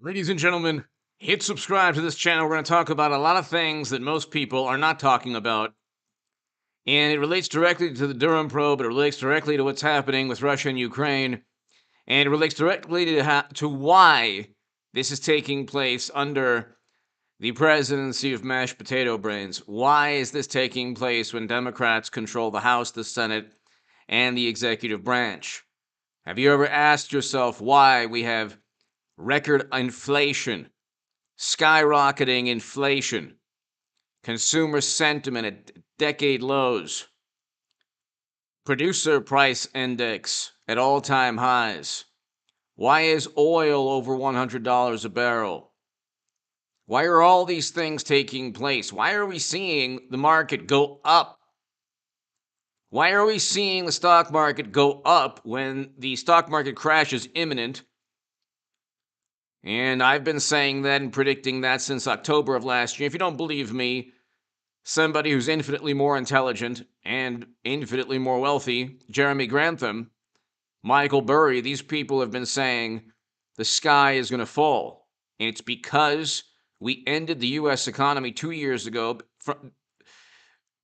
Ladies and gentlemen, hit subscribe to this channel. We're going to talk about a lot of things that most people are not talking about. And it relates directly to the Durham probe. It relates directly to what's happening with Russia and Ukraine. And it relates directly to why this is taking place under the presidency of mashed potato brains. Why is this taking place when Democrats control the House, the Senate, and the executive branch? Have you ever asked yourself why we have record inflation, skyrocketing inflation, consumer sentiment at decade lows, producer price index at all-time highs? Why is oil over $100 a barrel? Why are all these things taking place? Why are we seeing the market go up? Why are we seeing the stock market go up when the stock market crash is imminent? And I've been saying that and predicting that since October of last year. If you don't believe me, somebody who's infinitely more intelligent and infinitely more wealthy, Jeremy Grantham, Michael Burry, these people have been saying the sky is going to fall. And it's because we ended the U.S. economy 2 years ago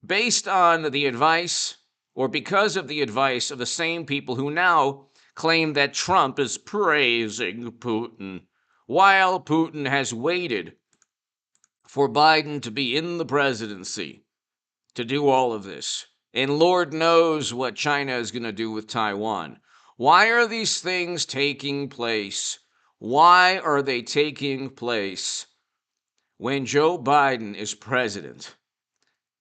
based on the advice, or because of the advice of the same people who now claim that Trump is praising Putin, while Putin has waited for Biden to be in the presidency to do all of this. And Lord knows what China is going to do with Taiwan. Why are these things taking place? Why are they taking place when Joe Biden is president?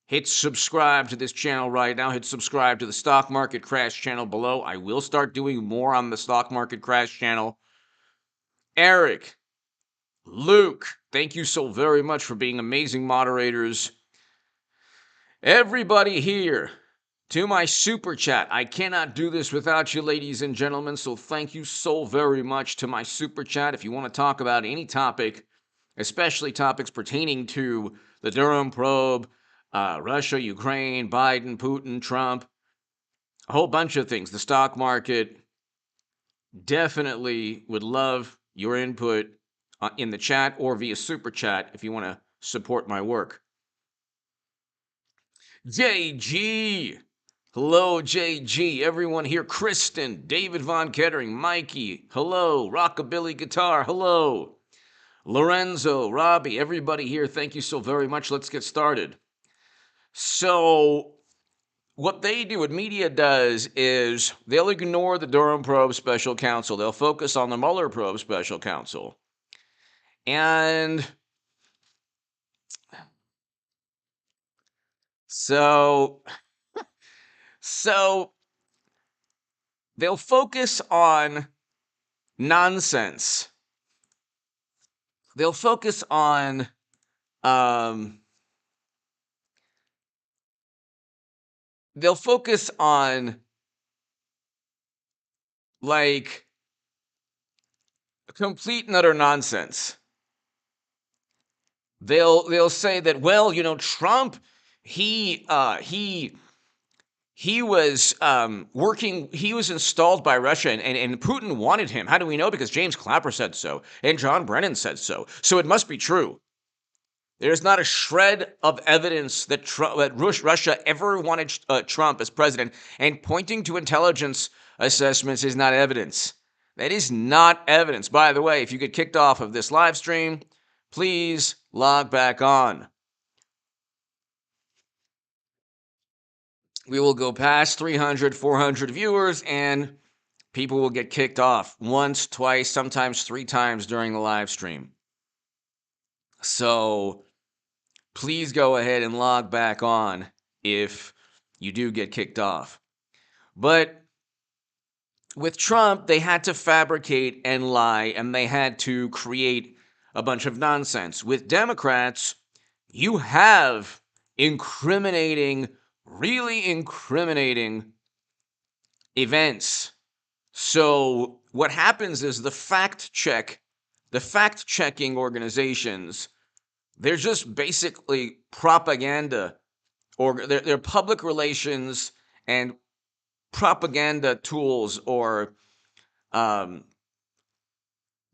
Hit subscribe to this channel right now. Hit subscribe to the Stock Market Crash channel below. I will start doing more on the Stock Market Crash channel. Eric, Luke, thank you so very much for being amazing moderators. Everybody here, to my super chat. I cannot do this without you, ladies and gentlemen, so thank you so very much to my super chat. If you want to talk about any topic, especially topics pertaining to the Durham probe, Russia, Ukraine, Biden, Putin, Trump, a whole bunch of things, the stock market, definitely would love your input in the chat or via super chat if you want to support my work. JG, hello JG, everyone here, Kristen, David Von Kettering, Mikey, hello, Rockabilly Guitar, hello, Lorenzo, Robbie, everybody here, thank you so very much. Let's get started. So what they do, what media does, is they'll ignore the Durham probe special counsel. They'll focus on the Mueller probe special counsel. And so they'll focus on nonsense. They'll focus on like complete and utter nonsense. They'll say that, well, you know, Trump, he was working, he was installed by Russia and Putin wanted him. How do we know? Because James Clapper said so and John Brennan said so. So it must be true. There's not a shred of evidence that Russia ever wanted Trump as president, and pointing to intelligence assessments is not evidence. That is not evidence. By the way, if you get kicked off of this live stream, please log back on. We will go past 300, 400 viewers, and people will get kicked off once, twice, sometimes 3 times during the live stream. So please go ahead and log back on if you do get kicked off. But with Trump, they had to fabricate and lie, and they had to create a bunch of nonsense. With Democrats, you have incriminating, really incriminating events. So what happens is the fact-checking organizations, they're just basically propaganda, or they're public relations and propaganda tools, or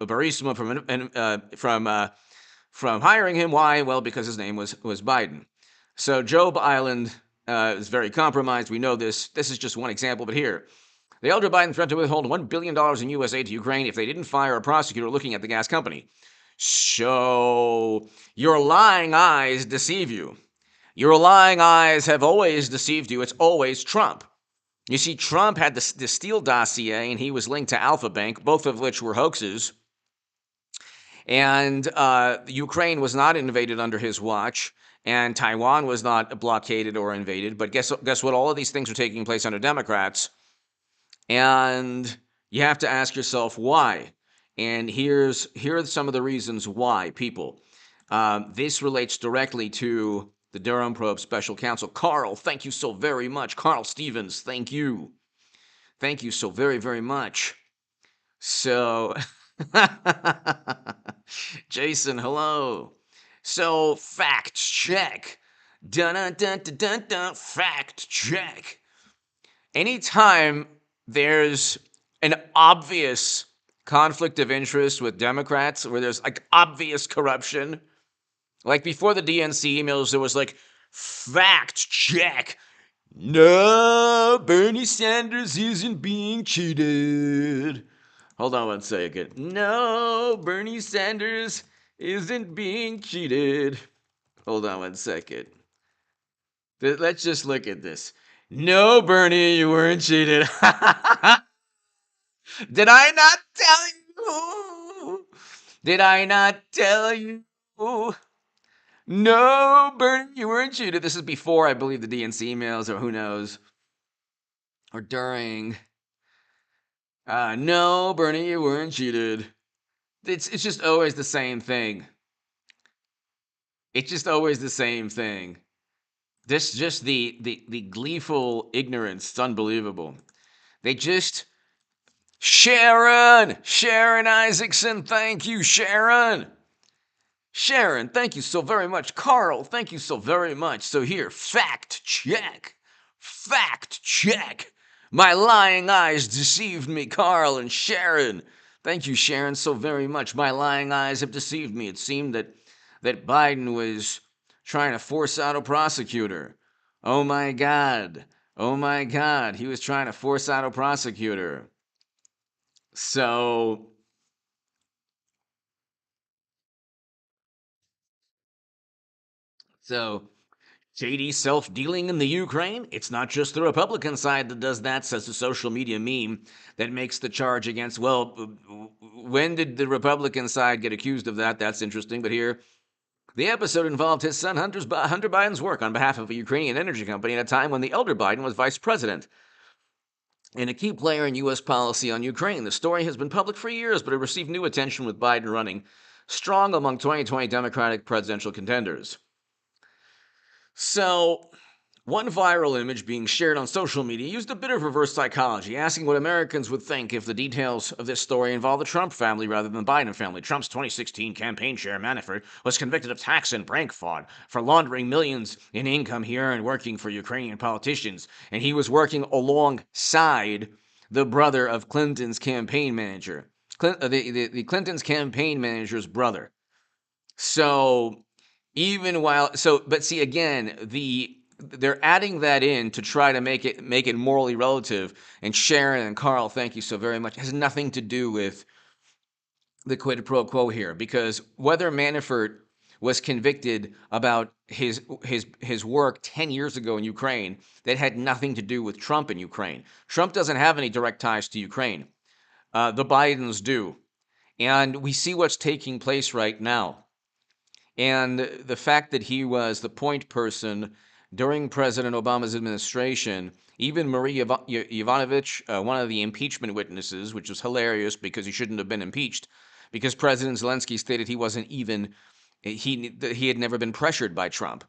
Burisma from hiring him. Why? Well, because his name was Biden. So Job Island is very compromised. We know this. This is just one example, but here. The elder Biden threatened to withhold $1 billion in U.S. aid to Ukraine if they didn't fire a prosecutor looking at the gas company. So your lying eyes deceive you. Your lying eyes have always deceived you. It's always Trump. You see, Trump had the Steele dossier, and he was linked to Alpha Bank, both of which were hoaxes. And Ukraine was not invaded under his watch, and Taiwan was not blockaded or invaded. But guess what? All of these things are taking place under Democrats. And you have to ask yourself why. And here are some of the reasons why, people. This relates directly to the Durham probe special counsel. Carl, thank you so very much. Carl Stevens, thank you. Thank you so very, very much. So, Jason, hello. So, fact check. Dun dun dun dun dun. Fact check. Anytime there's an obvious conflict of interest with Democrats, where there's like obvious corruption, like before the DNC emails, there was like, fact check. No, Bernie Sanders isn't being cheated. Hold on one second. No, Bernie Sanders isn't being cheated. Hold on one second. Let's just look at this. No, Bernie, you weren't cheated. Did I not tell you? Did I not tell you? No, Bernie, you weren't cheated. This is before, I believe, the DNC emails, or who knows, or during. No, Bernie, you weren't cheated. It's just always the same thing. It's just always the same thing. This just the gleeful ignorance. It's unbelievable. They just Sharon Isaacson, thank you, Sharon, thank you so very much. Carl, thank you so very much. So here, fact check. My lying eyes deceived me, Carl and Sharon. Thank you, Sharon, so very much. My lying eyes have deceived me. It seemed that Biden was trying to force out a prosecutor. Oh my God, he was trying to force out a prosecutor. So shady self-dealing in the Ukraine? It's not just the Republican side that does that, says the social media meme that makes the charge against, well, when did the Republican side get accused of that? That's interesting, but here, the episode involved his son Hunter Biden's work on behalf of a Ukrainian energy company at a time when the elder Biden was vice president and a key player in U.S. policy on Ukraine. The story has been public for years, but it received new attention with Biden running strong among 2020 Democratic presidential contenders. So, one viral image being shared on social media used a bit of reverse psychology, asking what Americans would think if the details of this story involved the Trump family rather than the Biden family. Trump's 2016 campaign chair, Manafort, was convicted of tax and bank fraud for laundering millions in income here and working for Ukrainian politicians. And he was working alongside the brother of Clinton's campaign manager, the Clinton's campaign manager's brother. So, but see, again, they're adding that in to try to make it morally relative. And Sharon and Carl, thank you so very much. It has nothing to do with the quid pro quo here, because whether Manafort was convicted about his work 10 years ago in Ukraine, that had nothing to do with Trump in Ukraine. Trump doesn't have any direct ties to Ukraine. The Bidens do. And we see what's taking place right now. And the fact that he was the point person during President Obama's administration, even Marie Yovanovitch, one of the impeachment witnesses, which was hilarious because he shouldn't have been impeached, because President Zelensky stated he wasn't even, he had never been pressured by Trump.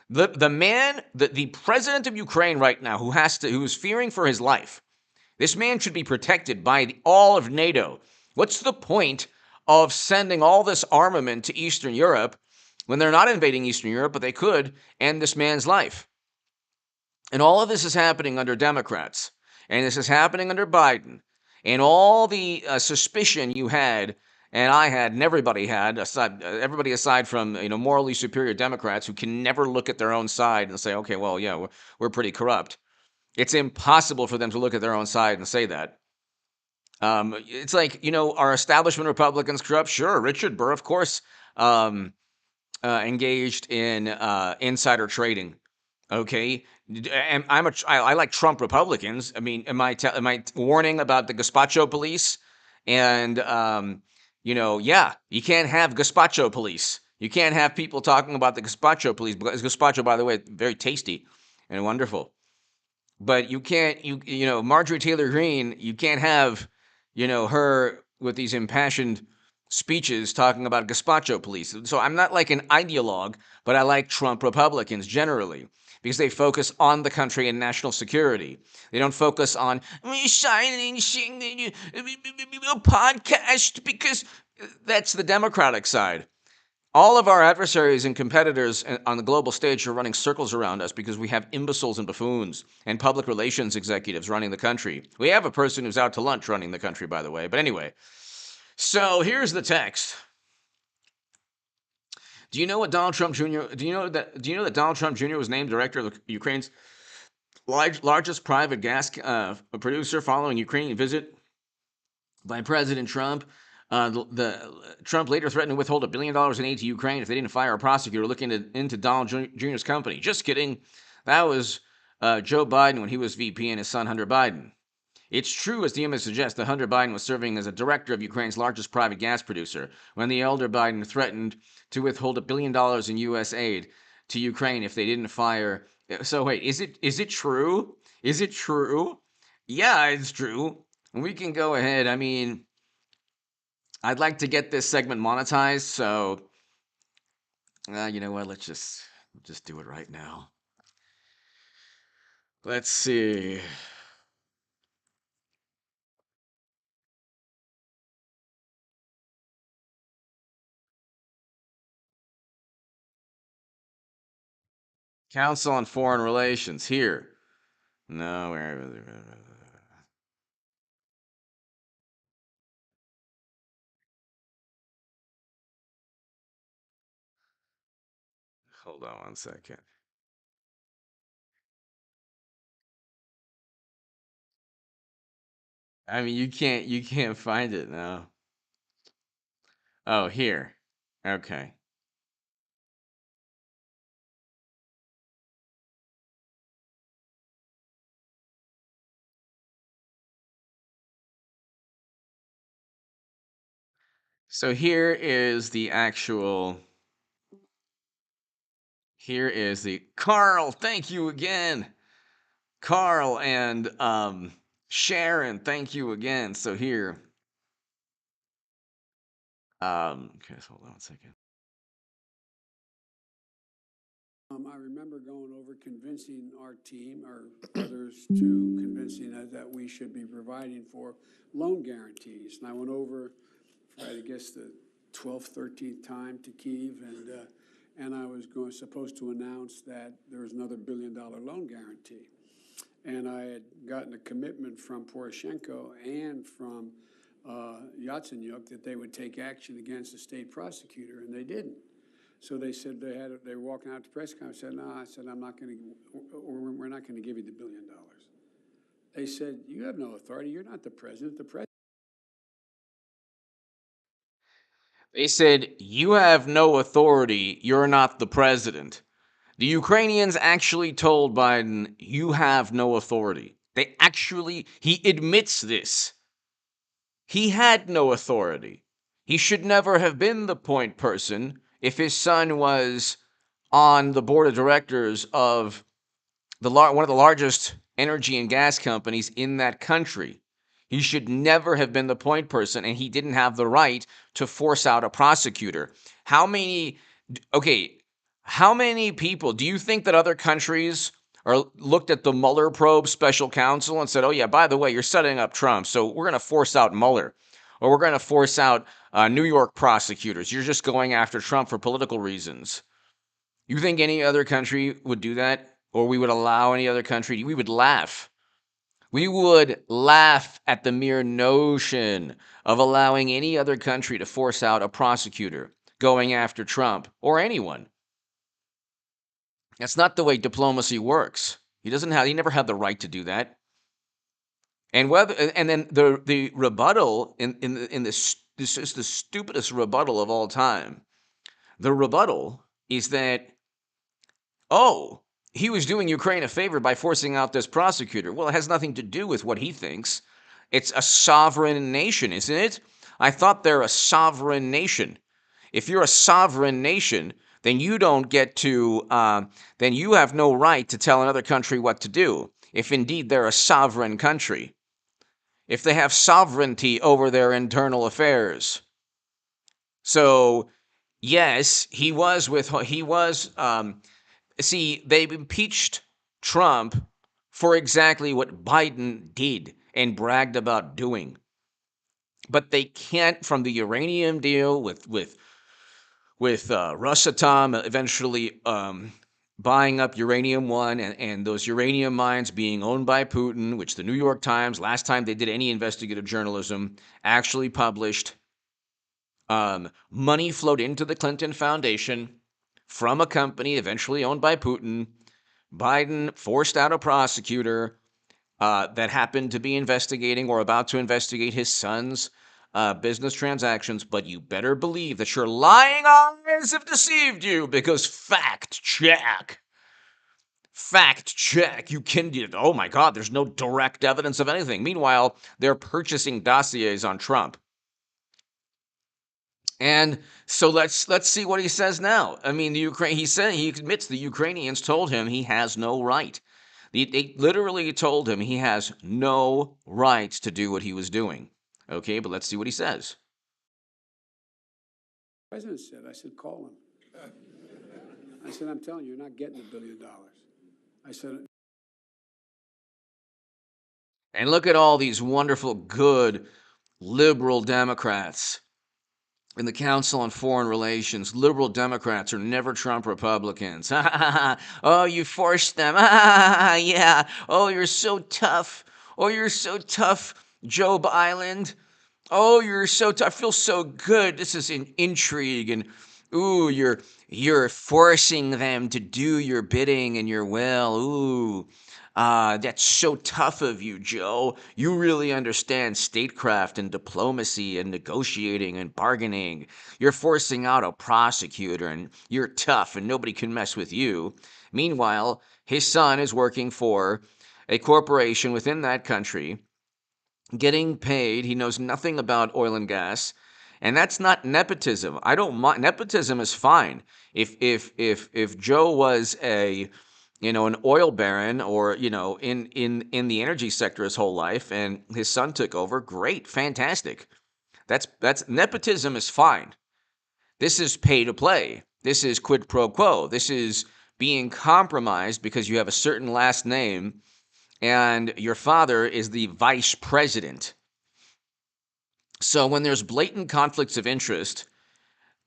The president of Ukraine right now, who is fearing for his life, this man should be protected by all of NATO. What's the point of sending all this armament to Eastern Europe when they're not invading Eastern Europe, but they could end this man's life? And all of this is happening under Democrats, and this is happening under Biden, and all the suspicion you had and I had, and everybody had, everybody aside from morally superior Democrats who can never look at their own side and say, okay, well, yeah, we're pretty corrupt. It's impossible for them to look at their own side and say that. It's like, are establishment Republicans corrupt? Sure. Richard Burr, of course, engaged in insider trading. Okay, and I like Trump Republicans. I mean, am I warning about the gazpacho police? And yeah, you can't have gazpacho police. You can't have people talking about the gazpacho police, because gazpacho, by the way, very tasty and wonderful. But you can't, Marjorie Taylor Greene, you can't have, her with these impassioned speeches talking about gazpacho police. So I'm not like an ideologue, but I like Trump Republicans generally because they focus on the country and national security. They don't focus on silencing the podcast, because that's the Democratic side. All of our adversaries and competitors on the global stage are running circles around us because we have imbeciles and buffoons and public relations executives running the country. We have a person who's out to lunch running the country, by the way. But anyway, so here's the text. Do you know what Donald Trump Jr. Do you know that Donald Trump Jr. was named director of Ukraine's largest private gas producer following Ukrainian visit by President Trump? Trump later threatened to withhold $1 billion in aid to Ukraine if they didn't fire a prosecutor looking into Donald Jr.'s company. Just kidding. That was Joe Biden when he was VP and his son Hunter Biden. It's true, as the image suggests, that Hunter Biden was serving as a director of Ukraine's largest private gas producer when the elder Biden threatened to withhold $1 billion in U.S. aid to Ukraine if they didn't fire. So wait, is it true? Is it true? Yeah, it's true. We can go ahead. I mean, I'd like to get this segment monetized, so you know what? Let's just do it right now. Let's see. Council on Foreign Relations here. No, hold on one second. I mean, you can't find it now. Oh, here. Okay. So here is the actual. Here is the Carl. Thank you again, Carl and Sharon. Thank you again. So here. Okay, so hold on a second. I remember going over convincing our team, or others, to convincing us that we should be providing for loan guarantees. And I went over for, I guess, the 12th, 13th time to Kyiv, and I was supposed to announce that there was another $1 billion loan guarantee. And I had gotten a commitment from Poroshenko and from Yatsenyuk that they would take action against the state prosecutor, and they didn't. So they said they were walking out to press conference. I said, no, I said, we're not going to give you the $1 billion. They said, you have no authority. You're not the president. They said, you have no authority. You're not the president. The Ukrainians actually told Biden, you have no authority. He admits this. He had no authority. He should never have been the point person if his son was on the board of directors of one of the largest energy and gas companies in that country. He should never have been the point person, and he didn't have the right to force out a prosecutor. How many people do you think that other countries looked at the Mueller probe special counsel and said, oh yeah, by the way, you're setting up Trump, so we're going to force out Mueller, or we're going to force out New York prosecutors. You're just going after Trump for political reasons. You think any other country would do that? Or we would allow any other country? We would laugh. We would laugh at the mere notion of allowing any other country to force out a prosecutor going after Trump or anyone. That's not the way diplomacy works. He never had the right to do that. And then the rebuttal in this is the stupidest rebuttal of all time. The rebuttal is that, oh, he was doing Ukraine a favor by forcing out this prosecutor. Well, it has nothing to do with what he thinks. It's a sovereign nation, isn't it? I thought they're a sovereign nation. If you're a sovereign nation, then you don't get to, then you have no right to tell another country what to do, if indeed they're a sovereign country. If they have sovereignty over their internal affairs. So, yes, see, they've impeached Trump for exactly what Biden did and bragged about doing. But they can't, from the uranium deal with Rosatom eventually buying up Uranium One and those uranium mines being owned by Putin, which the New York Times, last time they did any investigative journalism, actually published. Money flowed into the Clinton Foundation from a company eventually owned by Putin. Biden forced out a prosecutor that happened to be investigating or about to investigate his son's business transactions, but you better believe that your lying eyes have deceived you, because fact check, you can, oh my God, there's no direct evidence of anything. Meanwhile, they're purchasing dossiers on Trump. And so let's see what he says now. I mean, he admits the Ukrainians told him he has no right. They literally told him he has no right to do what he was doing. Okay, but let's see what he says. The president said, I said, call him. I said, I'm telling you, you're not getting $1 billion. I said, and look at all these wonderful, good, liberal Democrats in the Council on Foreign Relations. Liberal Democrats are never Trump Republicans. Oh, you forced them. Yeah. Oh, you're so tough. Oh, you're so tough, Joe Island. Oh, you're so tough. I feel so good. This is an intrigue, and ooh, you're forcing them to do your bidding and your will. Ooh. That's so tough of you, Joe. You really understand statecraft and diplomacy and negotiating and bargaining. You're forcing out a prosecutor, and you're tough, and nobody can mess with you. Meanwhile, his son is working for a corporation within that country, getting paid. He knows nothing about oil and gas. And that's not nepotism. I don't mind. Nepotism is fine. If Joe was an oil baron, or in the energy sector his whole life, and his son took over, great, fantastic. That's nepotism is fine. This is pay to play. This is quid pro quo. This is being compromised because you have a certain last name and your father is the vice president. So when there's blatant conflicts of interest,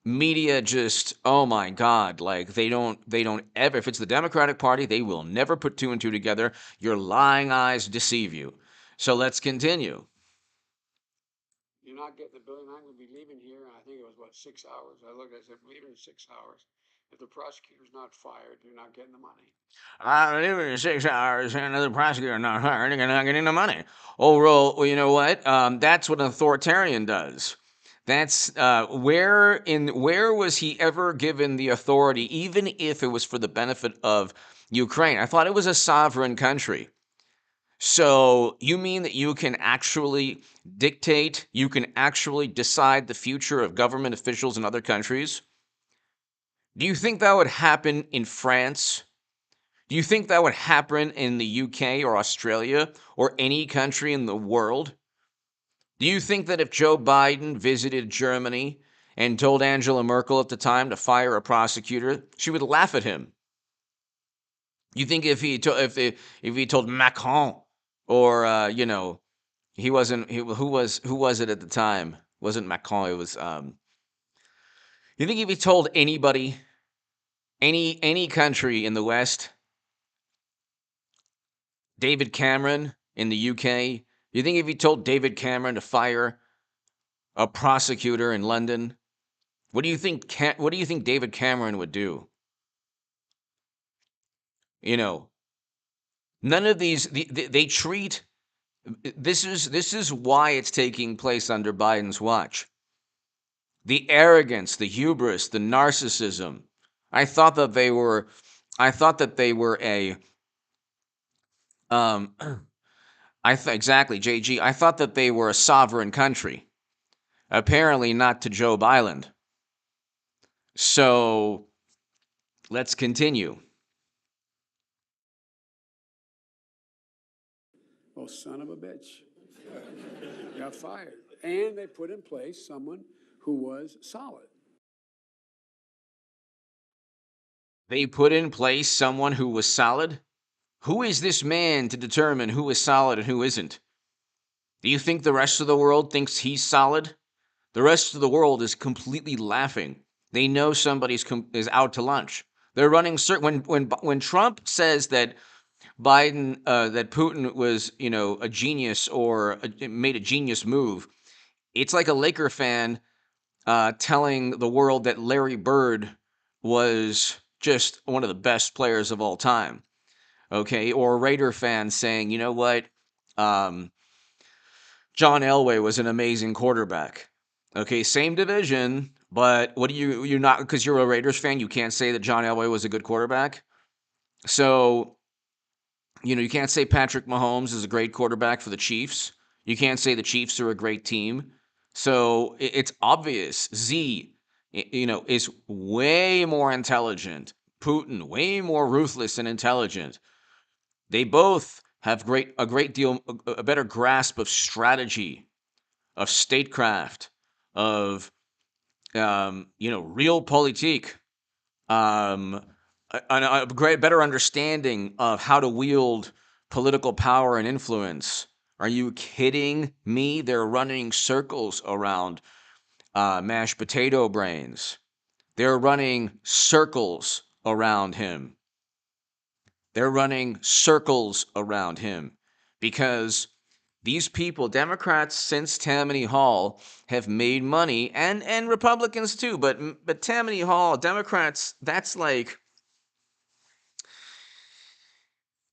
media just, oh my God, like they don't ever, if it's the Democratic Party, they will never put two and two together. Your lying eyes deceive you. So let's continue. you're not getting $1 billion. I'm going to be leaving here. And I think it was, 6 hours. I looked, I said, leaving in 6 hours. If the prosecutor's not fired, you're not getting the money. I'm leaving in 6 hours, and another prosecutor not hired, and you're not getting the money. Oh, well, you know what? That's what an authoritarian does. That's where was he ever given the authority, even if it was for the benefit of Ukraine? I thought it was a sovereign country. So you mean that you can actually dictate, you can actually decide the future of government officials in other countries? Do you think that would happen in France? Do you think that would happen in the UK or Australia or any country in the world? Do you think that if Joe Biden visited Germany and told Angela Merkel at the time to fire a prosecutor, she would laugh at him? You think if he told Macron, or he wasn't who was it at the time? It wasn't Macron, it was you think if he told anybody, any country in the West, David Cameron, in the UK? You think if you told David Cameron to fire a prosecutor in London, what do you think? What do you think David Cameron would do? You know, none of these. They treat. This is why it's taking place under Biden's watch. The arrogance, the hubris, the narcissism. I thought that they were. I thought that they were a. Um, exactly, JG. I thought that they were a sovereign country. Apparently, not to Joe Biden. So let's continue. Oh, son of a bitch. Got fired. And they put in place someone who was solid. They put in place someone who was solid. Who is this man to determine who is solid and who isn't? Do you think the rest of the world thinks he's solid? The rest of the world is completely laughing. They know somebody's is out to lunch. They're running when Trump says that that Putin was, a genius or made a genius move. It's like a Laker fan telling the world that Larry Bird was just one of the best players of all time. Okay, or a Raider fan saying, you know what, John Elway was an amazing quarterback. Okay, same division, but what do you're not, because you're a Raiders fan, you can't say that John Elway was a good quarterback. So, you can't say Patrick Mahomes is a great quarterback for the Chiefs. You can't say the Chiefs are a great team. So it's obvious Z, is way more intelligent. Putin, way more ruthless and intelligent. They both have a better grasp of strategy, of statecraft, of realpolitik, a better understanding of how to wield political power and influence. Are you kidding me? They're running circles around mashed potato brains. They're running circles around him. They're running circles around him because these people, Democrats since Tammany Hall, have made money, and Republicans too. But Tammany Hall, Democrats, that's like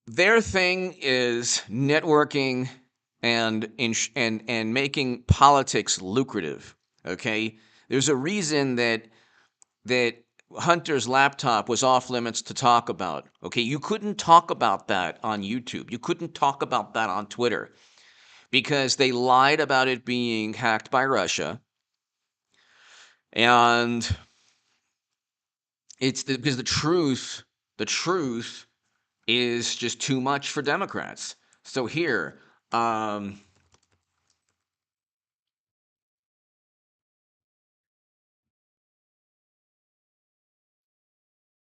their thing is networking and making politics lucrative. Okay, there's a reason that Hunter's laptop was off limits to talk about. Okay, you couldn't talk about that on YouTube. You couldn't talk about that on Twitter because they lied about it being hacked by Russia. And because the truth is just too much for Democrats. So here,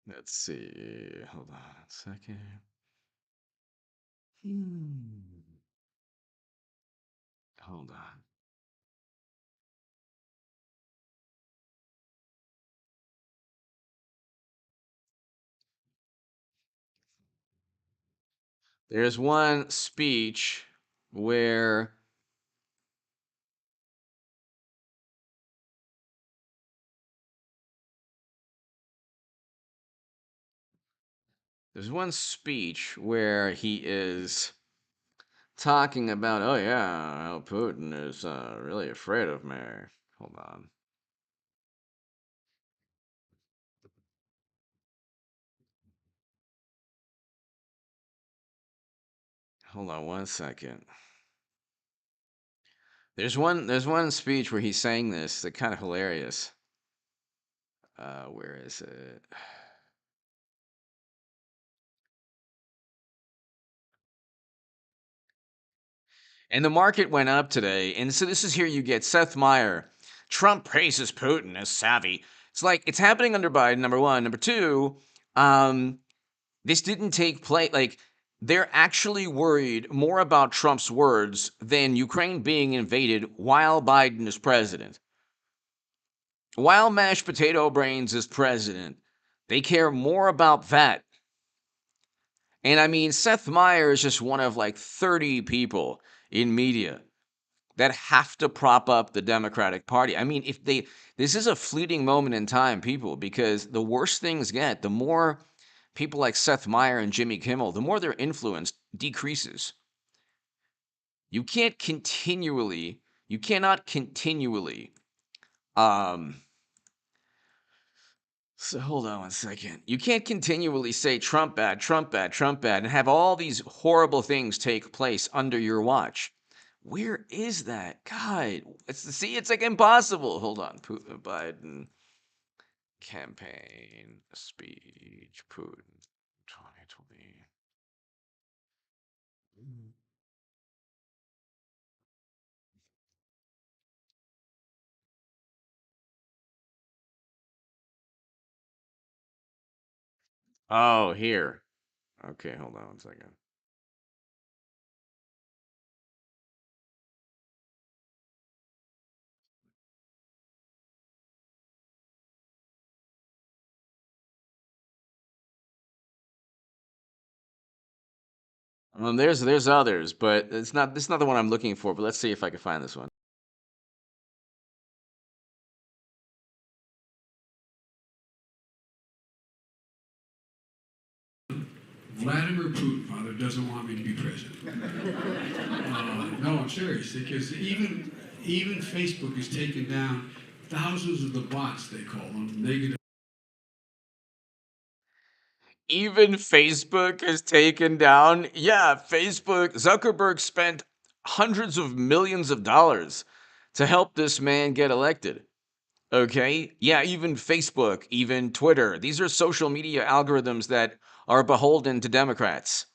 let's see. Hold on a second. Hold on. There's one speech where he is talking about, oh yeah, how Putin is really afraid of me. Hold on. Hold on one second. There's one speech where he's saying this that's kind of hilarious. Where is it? And the market went up today. And so this is here you get Seth Meyer. Trump praises Putin as savvy. It's like it's happening under Biden, number one. Number two, this didn't take place. Like, they're actually worried more about Trump's words than Ukraine being invaded while Biden is president. While mashed potato brains is president, they care more about that. And I mean, Seth Meyer is just one of like 30 people in media that have to prop up the Democratic Party. I mean, this is a fleeting moment in time, people, because the worse things get, the more people like Seth Meyer and Jimmy Kimmel, the more their influence decreases. You cannot continually, so hold on one second. You can't continually say Trump bad, Trump bad, Trump bad, and have all these horrible things take place under your watch. Where is that? God, it's like impossible. Hold on. Putin, Biden, campaign, speech, Putin, 2020. Oh, here. Okay, hold on one second. There's others, but this is not the one I'm looking for. But let's see if I can find this one. Vladimir Putin, Father, doesn't want me to be president. No, I'm serious, because even Facebook has taken down thousands of the bots, they call them, negative. Even Facebook has taken down. Yeah, Facebook, Zuckerberg spent hundreds of millions of dollars to help this man get elected. Okay? Yeah, even Facebook, even Twitter. These are social media algorithms that are beholden to Democrats.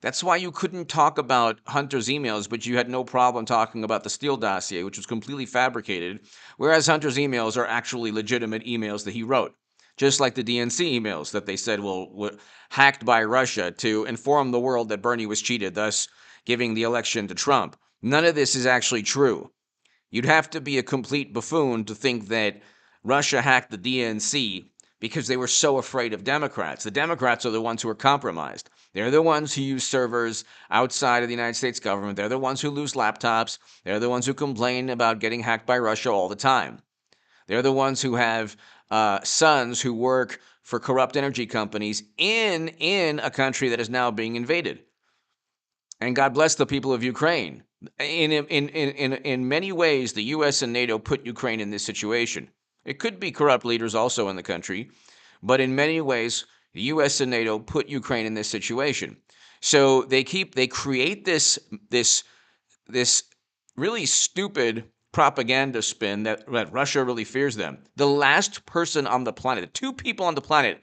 That's why you couldn't talk about Hunter's emails, but you had no problem talking about the Steele dossier, which was completely fabricated, whereas Hunter's emails are actually legitimate emails that he wrote. Just like the DNC emails that they said were hacked by Russia to inform the world that Bernie was cheated, thus giving the election to Trump. None of this is actually true. You'd have to be a complete buffoon to think that Russia hacked the DNC because they were so afraid of Democrats. The Democrats are the ones who are compromised. They're the ones who use servers outside of the United States government. They're the ones who lose laptops. They're the ones who complain about getting hacked by Russia all the time. They're the ones who have sons who work for corrupt energy companies in a country that is now being invaded. And God bless the people of Ukraine. In many ways, the U.S. and NATO put Ukraine in this situation. It could be corrupt leaders also in the country, but in many ways, the U.S. and NATO put Ukraine in this situation. So they create this really stupid propaganda spin that Russia really fears them. The last person on the planet, the two people on the planet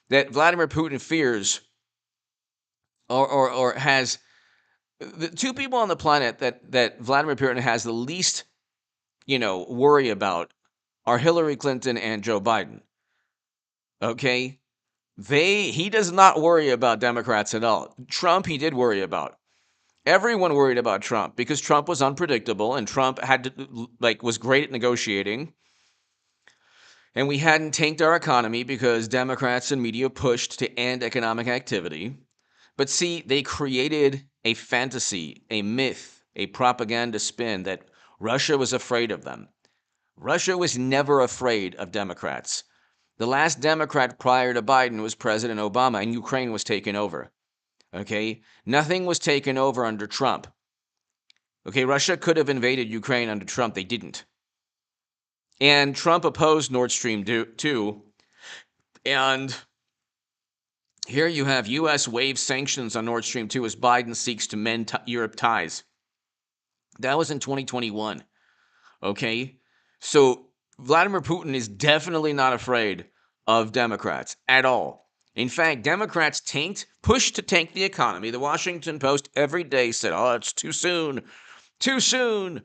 that Vladimir Putin fears or has the two people on the planet that Vladimir Putin has the least, worry about are Hillary Clinton and Joe Biden. Okay? He does not worry about Democrats at all. Trump he did worry about. Everyone worried about Trump because Trump was unpredictable and Trump was great at negotiating. And we hadn't tanked our economy because Democrats and media pushed to end economic activity. But see, they created a fantasy, a myth, a propaganda spin that Russia was afraid of them. Russia was never afraid of Democrats. The last Democrat prior to Biden was President Obama, and Ukraine was taken over. Okay? Nothing was taken over under Trump. Okay, Russia could have invaded Ukraine under Trump. They didn't. And Trump opposed Nord Stream 2. And here you have U.S. waives sanctions on Nord Stream 2 as Biden seeks to mend Europe ties. That was in 2021. Okay? So Vladimir Putin is definitely not afraid of Democrats at all. In fact, Democrats pushed to tank the economy. The Washington Post every day said, oh, it's too soon. Too soon.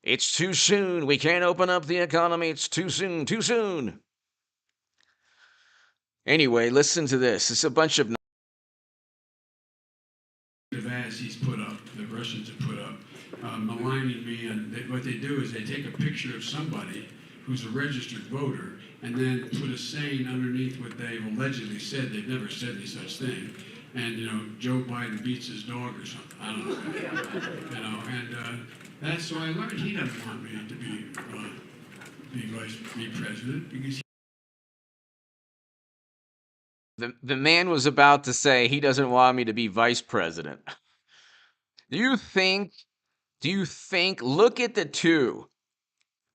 It's too soon. We can't open up the economy. It's too soon. Too soon. Anyway, listen to this. It's a bunch of ads he's put up, the Russians have put up, maligning me, and what they do is they take a picture of somebody who's a registered voter and then put a saying underneath what they've allegedly said. They've never said any such thing. and Joe Biden beats his dog or something. I don't know. And that's why I learned he doesn't want me to be president because. The man was about to say he doesn't want me to be vice president. Do you think, look at the two.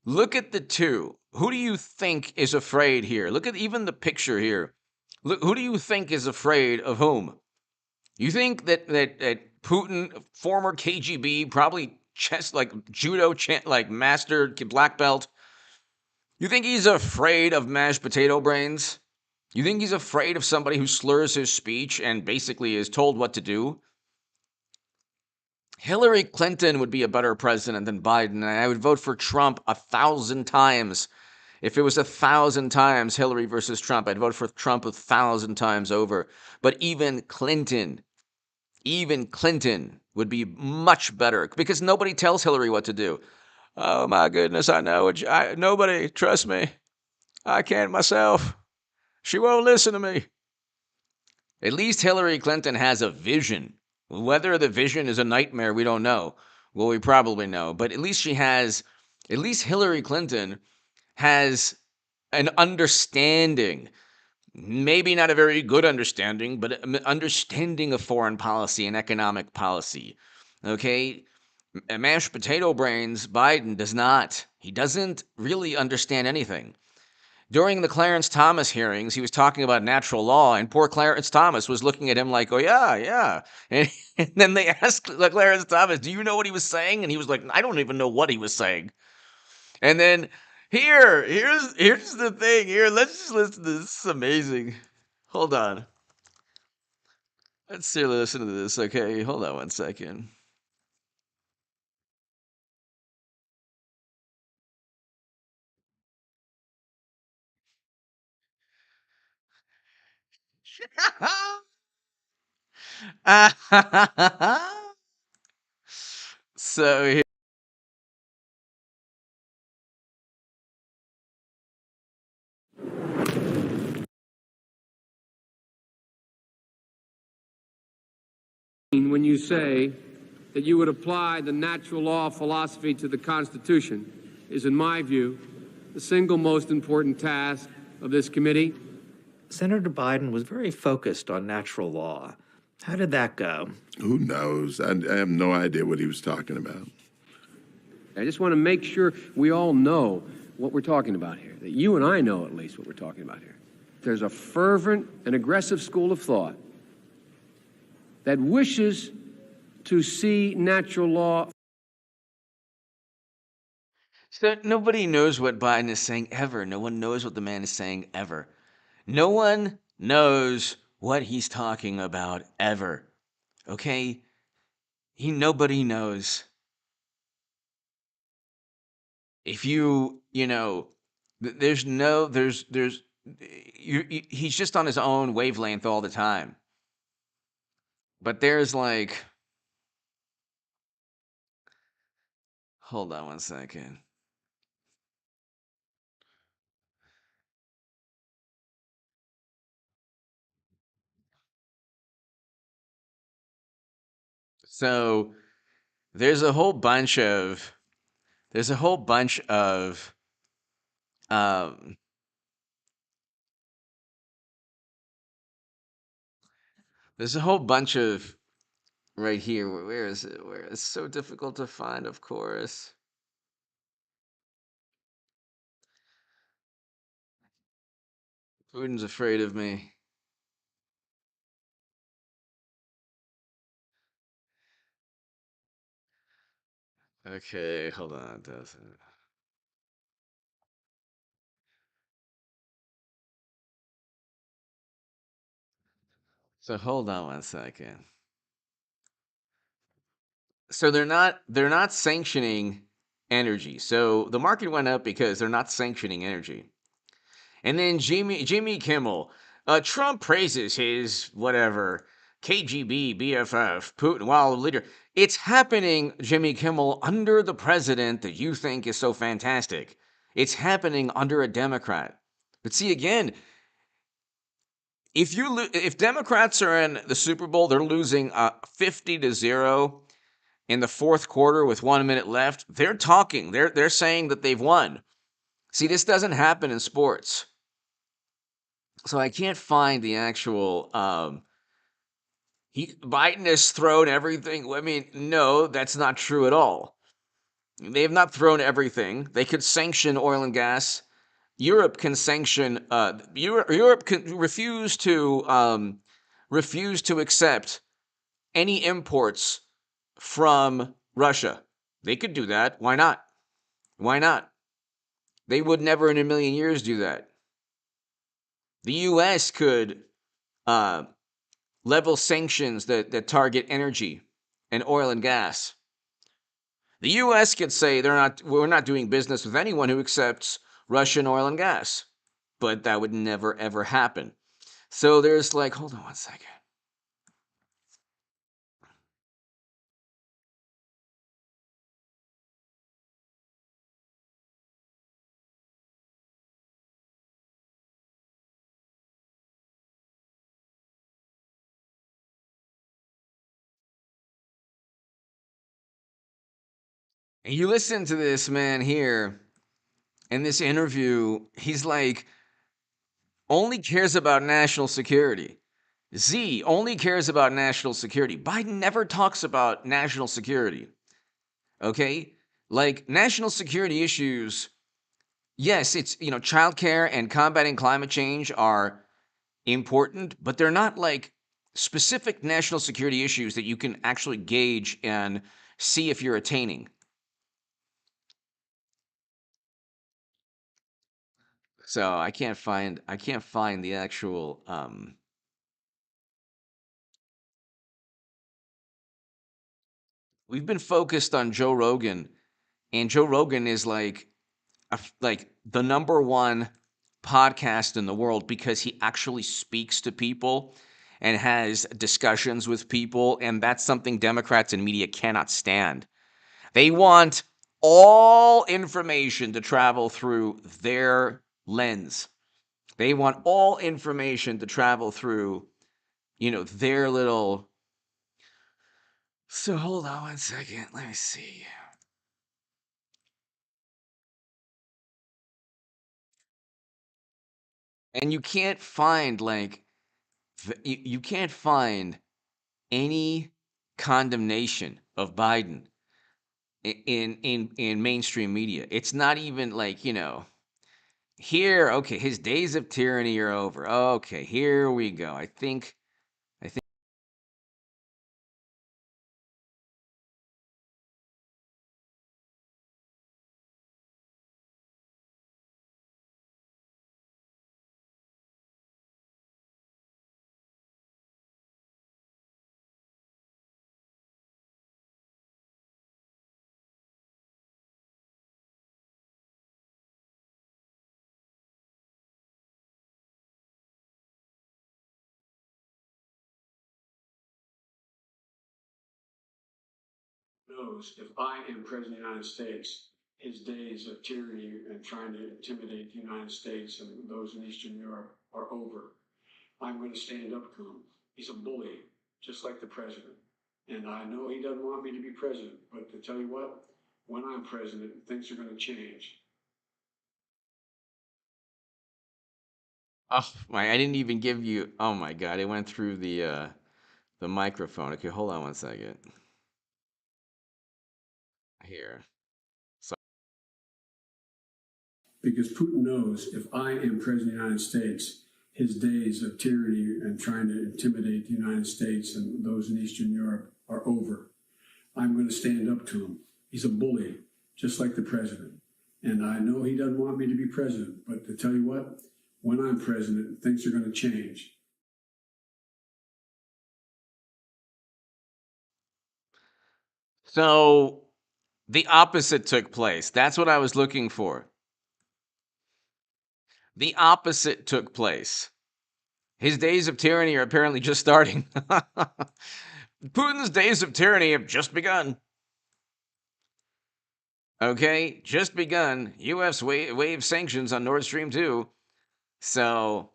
Look at the two. Who do you think is afraid here? Look at even the picture here. Look, who do you think is afraid of whom? You think that Putin, former KGB, probably judo master black belt. You think he's afraid of mashed potato brains? You think he's afraid of somebody who slurs his speech and basically is told what to do? Hillary Clinton would be a better president than Biden, and I would vote for Trump 1,000 times. If it was 1,000 times Hillary versus Trump, I'd vote for Trump 1,000 times over. But even Clinton would be much better because nobody tells Hillary what to do. Oh my goodness, I know. Nobody, trust me. I can't myself. She won't listen to me. At least Hillary Clinton has a vision. Whether the vision is a nightmare, we don't know. Well, we probably know. But at least Hillary Clinton has an understanding. Maybe not a very good understanding, but an understanding of foreign policy and economic policy. Okay? Mashed potato brains, Biden does not. He doesn't really understand anything. During the Clarence Thomas hearings, he was talking about natural law, and poor Clarence Thomas was looking at him like, oh, yeah. And then they asked Clarence Thomas, do you know what he was saying? And he was like, I don't even know what he was saying. And then here's the thing. Here, let's just listen to this. This is amazing. Hold on. Let's listen to this, okay? Hold on one second. So when you say that you would apply the natural law philosophy to the Constitution is, in my view, the single most important task of this committee. Senator Biden was very focused on natural law. How did that go? Who knows? I have no idea what he was talking about. I just want to make sure we all know what we're talking about here, that you and I know at least what we're talking about here. There's a fervent and aggressive school of thought that wishes to see natural law. So nobody knows what Biden is saying ever. No one knows what the man is saying ever. No one knows what he's talking about ever. Okay? Nobody knows. If he's just on his own wavelength all the time. But there's hold on one second. So there's a whole bunch of um there's a whole bunch of right here. Where is it? Where it's so difficult to find, of course. Putin's afraid of me. Okay, hold on. It doesn't. So hold on one second. So they're not sanctioning energy. So the market went up because they're not sanctioning energy. And then Jimmy Kimmel, Trump praises his whatever KGB BFF Putin while leader. It's happening, Jimmy Kimmel, under the president that you think is so fantastic. It's happening under a Democrat. But see again, if Democrats are in the Super Bowl, they're losing 50-0 in the fourth quarter with 1 minute left. They're talking. They're saying that they've won. See, this doesn't happen in sports. So I can't find the actual. Biden has thrown everything. I mean, no, that's not true at all. They have not thrown everything. They could sanction oil and gas. Europe can sanction. Europe can refuse to accept any imports from Russia. They could do that. Why not? Why not? They would never in a million years do that. The U.S. could level sanctions that target energy and oil and gas. The U.S. could say we're not doing business with anyone who accepts Russian oil and gas, but that would never ever happen. So there's like, hold on one second. And you listen to this man here in this interview, he's like, only cares about national security. Z only cares about national security. Biden never talks about national security. Okay? Like, national security issues, yes, it's, childcare and combating climate change are important, but they're not like specific national security issues that you can actually gauge and see if you're attaining. So I can't find the actual we've been focused on Joe Rogan, and Joe Rogan is like the number one podcast in the world because he actually speaks to people and has discussions with people, and that's something Democrats and media cannot stand. They want all information to travel through their lens. They want all information to travel through, their little. So hold on one second. Let me see. And you can't find you can't find any condemnation of Biden in mainstream media. It's not even like, here, okay, his days of tyranny are over. Okay, here we go. I think knows if I am president of the United States, his days of tyranny and trying to intimidate the United States and those in Eastern Europe are over. I'm going to stand up to him. He's a bully, just like the president. And I know he doesn't want me to be president, but to tell you what, when I'm president, things are going to change. oh my, I didn't even give you. Oh my God, it went through the microphone. Okay, hold on one second. Here. So Because Putin knows if I am president of the United States, his days of tyranny and trying to intimidate the United States and those in Eastern Europe are over. I'm going to stand up to him. He's a bully, just like the president. And I know he doesn't want me to be president, but to tell you what, when I'm president, things are going to change. So the opposite took place. That's what I was looking for. The opposite took place. His days of tyranny are apparently just starting. Putin's days of tyranny have just begun. Okay, just begun. U.S. wave sanctions on Nord Stream 2. So,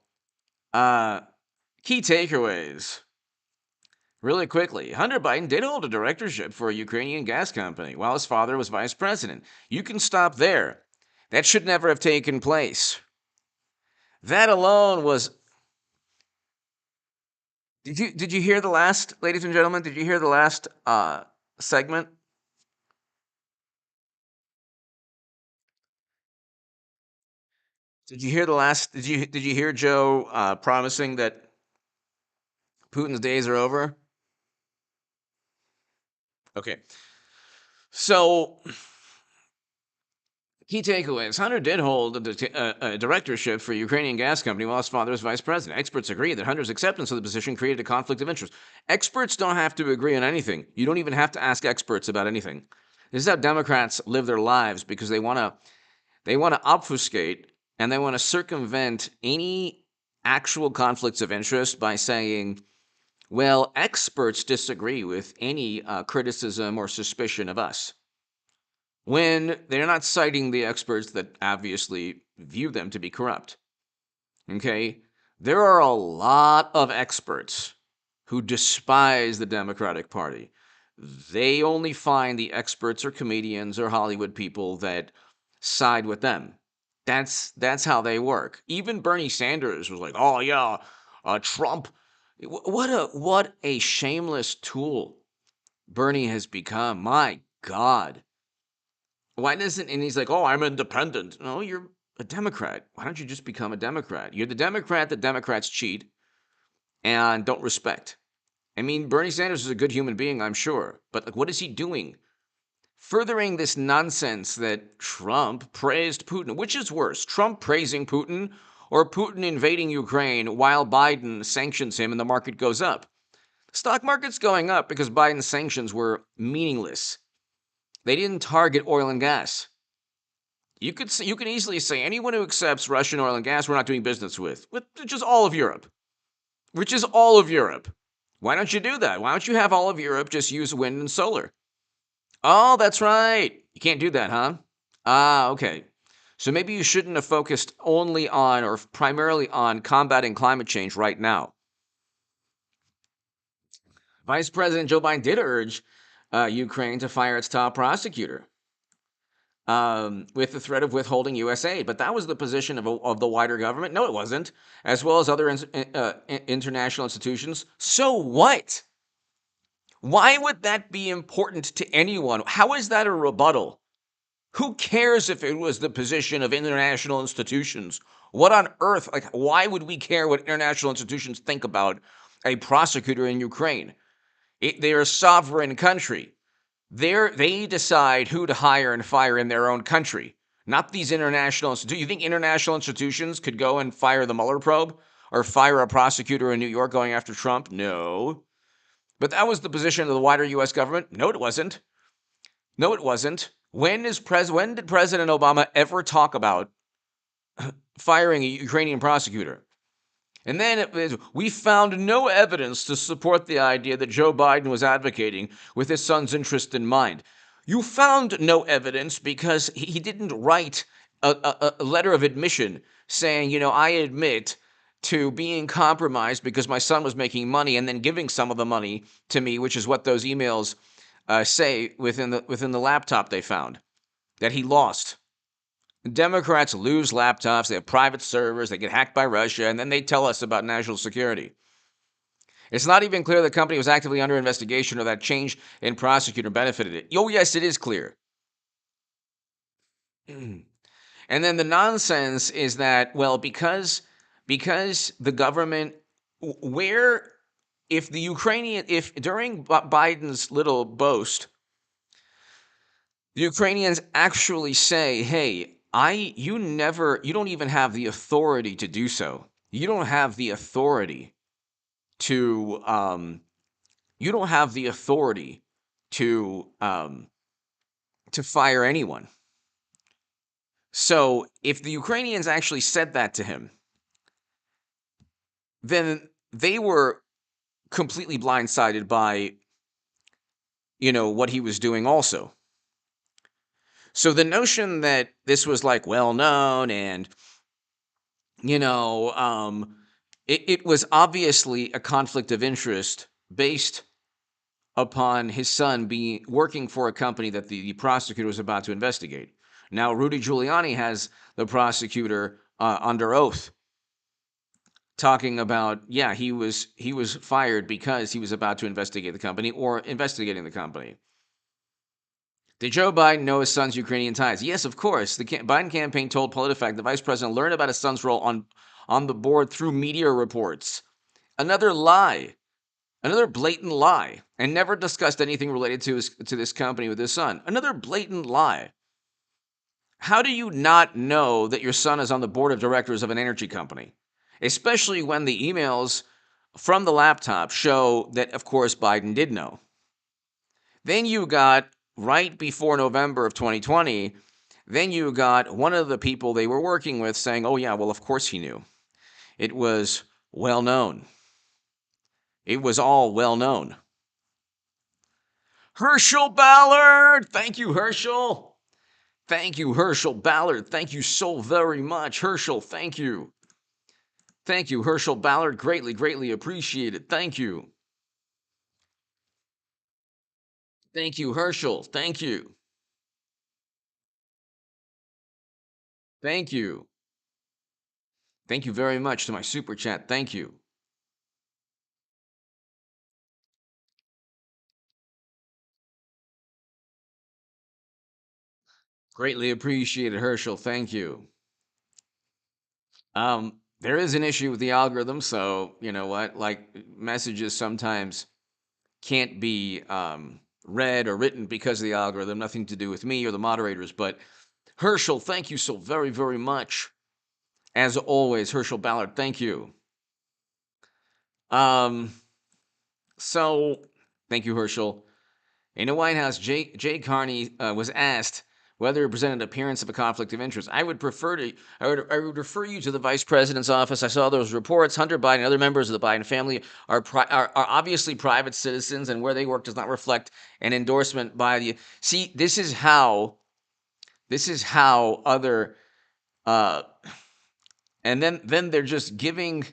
Key takeaways. Really quickly, Hunter Biden did hold a directorship for a Ukrainian gas company while his father was vice president. You can stop there. That should never have taken place. That alone was... Did you hear the last, ladies and gentlemen? Did you hear the last segment? Did you hear the last? Did you hear Joe promising that Putin's days are over? Okay. So, key takeaways. Hunter did hold a directorship for a Ukrainian gas company while his father was vice president. Experts agree that Hunter's acceptance of the position created a conflict of interest. Experts don't have to agree on anything. You don't even have to ask experts about anything. This is how Democrats live their lives, because they want to obfuscate and they want to circumvent any actual conflicts of interest by saying, well, experts disagree with any criticism or suspicion of us, when they're not citing the experts that obviously view them to be corrupt. Okay? There are a lot of experts who despise the Democratic Party. They only find the experts or comedians or Hollywood people that side with them. That's how they work. Even Bernie Sanders was like, "Oh yeah, Trump." What a shameless tool Bernie has become. My God. Why doesn't, and he's like, "Oh, I'm independent." No, you're a Democrat. Why don't you just become a Democrat? You're the Democrat that Democrats cheat and don't respect. I mean, Bernie Sanders is a good human being, I'm sure, but like, what is he doing? Furthering this nonsense that Trump praised Putin. Which is worse, Trump praising Putin or Putin invading Ukraine while Biden sanctions him and the market goes up? The stock market's going up because Biden's sanctions were meaningless. They didn't target oil and gas. You can easily say anyone who accepts Russian oil and gas we're not doing business with, which is all of Europe. Which is all of Europe. Why don't you do that? Why don't you have all of Europe just use wind and solar? Oh, that's right. You can't do that, huh? Ah, okay. So maybe you shouldn't have focused only on or primarily on combating climate change right now. Vice President Joe Biden did urge Ukraine to fire its top prosecutor with the threat of withholding U.S. aid. But that was the position of the wider government. No, it wasn't, as well as other international institutions. So what? Why would that be important to anyone? How is that a rebuttal? Who cares if it was the position of international institutions? What on earth? Like, why would we care what international institutions think about a prosecutor in Ukraine? They're a sovereign country. They decide who to hire and fire in their own country, not these international institutions. Do you think international institutions could go and fire the Mueller probe or fire a prosecutor in New York going after Trump? No. But that was the position of the wider U.S. government? No, it wasn't. No, it wasn't. When did President Obama ever talk about firing a Ukrainian prosecutor? And then we found no evidence to support the idea that Joe Biden was advocating with his son's interest in mind. You found no evidence because he didn't write a letter of admission saying, I admit to being compromised because my son was making money and then giving some of the money to me, which is what those emails say within the laptop they found that he lost. Democrats lose laptops, they have private servers, they get hacked by Russia, and then they tell us about national security. It's not even clear the company was actively under investigation or that change in prosecutor benefited it. Oh, yes, it is clear. And then the nonsense is that, well, because the government, if during Biden's little boast, the Ukrainians actually say, hey, you don't even have the authority to do so. You don't have the authority to fire anyone. So if the Ukrainians actually said that to him, then they were completely blindsided by, what he was doing also. So the notion that this was like well known and, It was obviously a conflict of interest based upon his son working for a company that the prosecutor was about to investigate. Now, Rudy Giuliani has the prosecutor under oath, talking about, yeah, he was fired because he was about to investigate the company or investigating the company. Did Joe Biden know his son's Ukrainian ties? Yes, of course. The Biden campaign told PolitiFact the vice president learned about his son's role on the board through media reports. Another lie. Another blatant lie, and never discussed anything related to this company with his son. Another blatant lie. How do you not know that your son is on the board of directors of an energy company? Especially when the emails from the laptop show that, of course, Biden did know. Then you got, right before November of 2020, then you got one of the people they were working with saying, oh, yeah, well, of course he knew. It was well known. It was all well known. Herschel Ballard! Thank you, Herschel. Thank you, Herschel Ballard. Thank you so very much. Herschel, thank you. Thank you, Herschel Ballard. Greatly, greatly appreciated. Thank you. Thank you, Herschel. Thank you. Thank you. Thank you very much to my super chat. Thank you. Greatly appreciated, Herschel. Thank you. There is an issue with the algorithm, so you know what? Like, messages sometimes can't be read or written because of the algorithm. Nothing to do with me or the moderators. But Herschel, thank you so very, very much. As always, Herschel Ballard, thank you. So thank you, Herschel. In the White House, Jay Carney was asked whether it presented appearance of a conflict of interest. I would refer you to the vice president's office. I saw those reports. Hunter Biden and other members of the Biden family are obviously private citizens, and where they work does not reflect an endorsement by the. See, this is how other, and then they're just giving.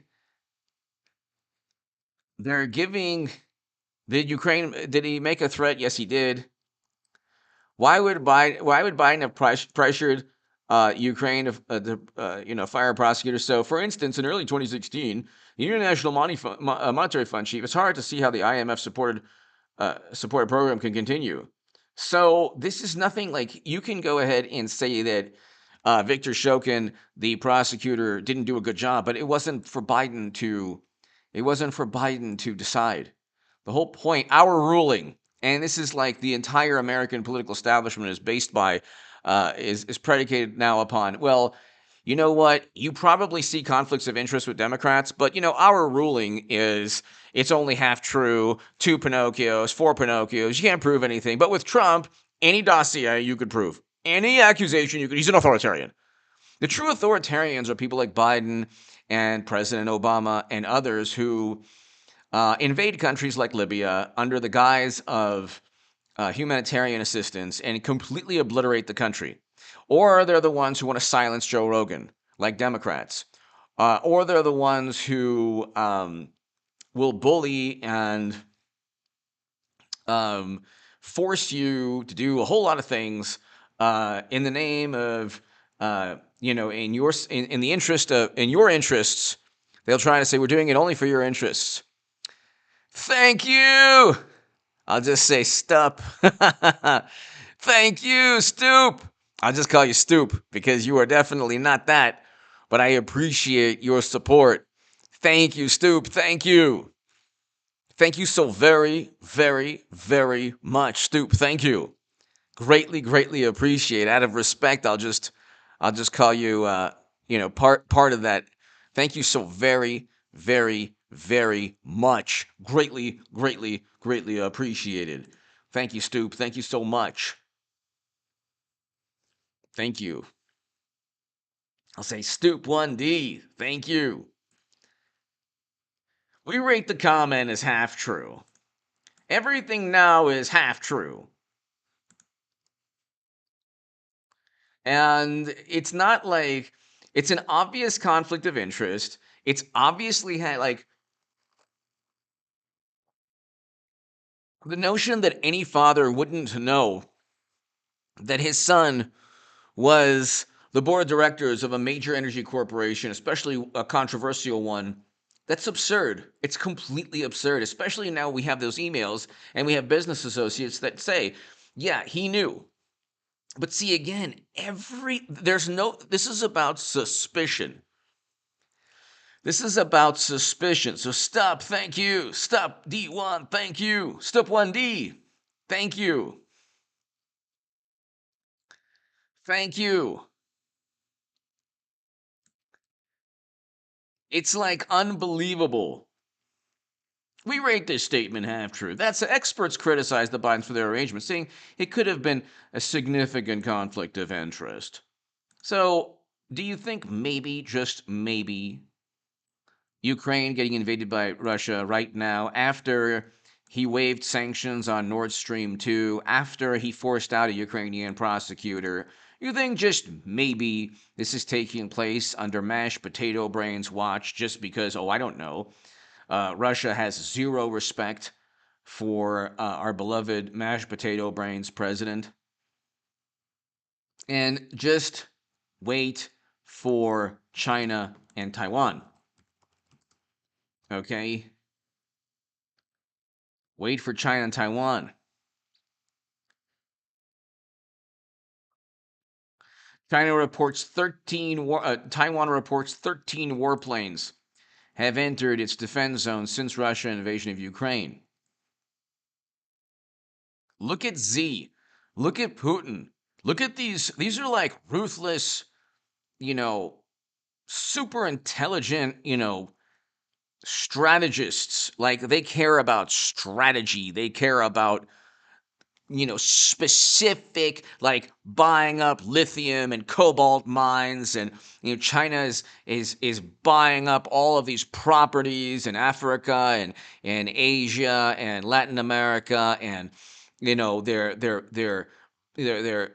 They're giving. Did he make a threat? Yes, he did. Why would Biden have pressured Ukraine to fire a prosecutor? So, for instance, in early 2016, the International Monetary Fund chief, it's hard to see how the IMF supported program can continue. So this is nothing like you can go ahead and say that Victor Shokin, the prosecutor, didn't do a good job, but it wasn't for Biden to decide. The whole point, our ruling, and this is like the entire American political establishment is based by, is predicated now upon, well, you know what? You probably see conflicts of interest with Democrats, but, our ruling is it's only half true, 2 Pinocchios, 4 Pinocchios. You can't prove anything. But with Trump, any dossier you could prove. Any accusation you could. He's an authoritarian. The true authoritarians are people like Biden and President Obama and others who invade countries like Libya under the guise of humanitarian assistance and completely obliterate the country. Or they're the ones who want to silence Joe Rogan, like Democrats. Or they're the ones who will bully and force you to do a whole lot of things in the name of, in the interest of, in your interests. They'll try to say, we're doing it only for your interests. Thank you. I'll just say Stup. Thank you, Stoop. I'll just call you Stoop because you are definitely not that, but I appreciate your support. Thank you, Stoop. Thank you. Thank you so very, very, very much, Stoop. Thank you. Greatly, greatly appreciate. Out of respect, I'll just call you, part of that. Thank you so very, very, very much. Greatly, greatly, greatly appreciated. Thank you, Stoop. Thank you so much. Thank you. I'll say Stoop 1D. Thank you. We rate the comment as half true. Everything now is half true. And it's not like it's an obvious conflict of interest. It's obviously had like the notion that any father wouldn't know that his son was the board of directors of a major energy corporation, especially a controversial one. That's absurd. It's completely absurd, especially now we have those emails and we have business associates that say, yeah, he knew. But see, again, this is about suspicion. This is about suspicion. So stop, thank you. Stop, D1, thank you. Stop 1D, thank you. Thank you. It's like unbelievable. We rate this statement half true. That's experts criticize the Bidens for their arrangement, saying it could have been a significant conflict of interest. So, do you think maybe, just maybe, Ukraine getting invaded by Russia right now after he waived sanctions on Nord Stream 2, after he forced out a Ukrainian prosecutor, you think just maybe this is taking place under mashed potato brains watch just because, I don't know, Russia has zero respect for our beloved mashed potato brains president? And just wait for China and Taiwan. Okay? Wait for China and Taiwan. Taiwan reports 13 warplanes have entered its defense zone since Russia's invasion of Ukraine. Look at Z. Look at Putin. Look at these. These are like ruthless, super intelligent, strategists. Like they care about strategy. They care about specific, like buying up lithium and cobalt mines, and China is buying up all of these properties in Africa and Asia and Latin America, and they're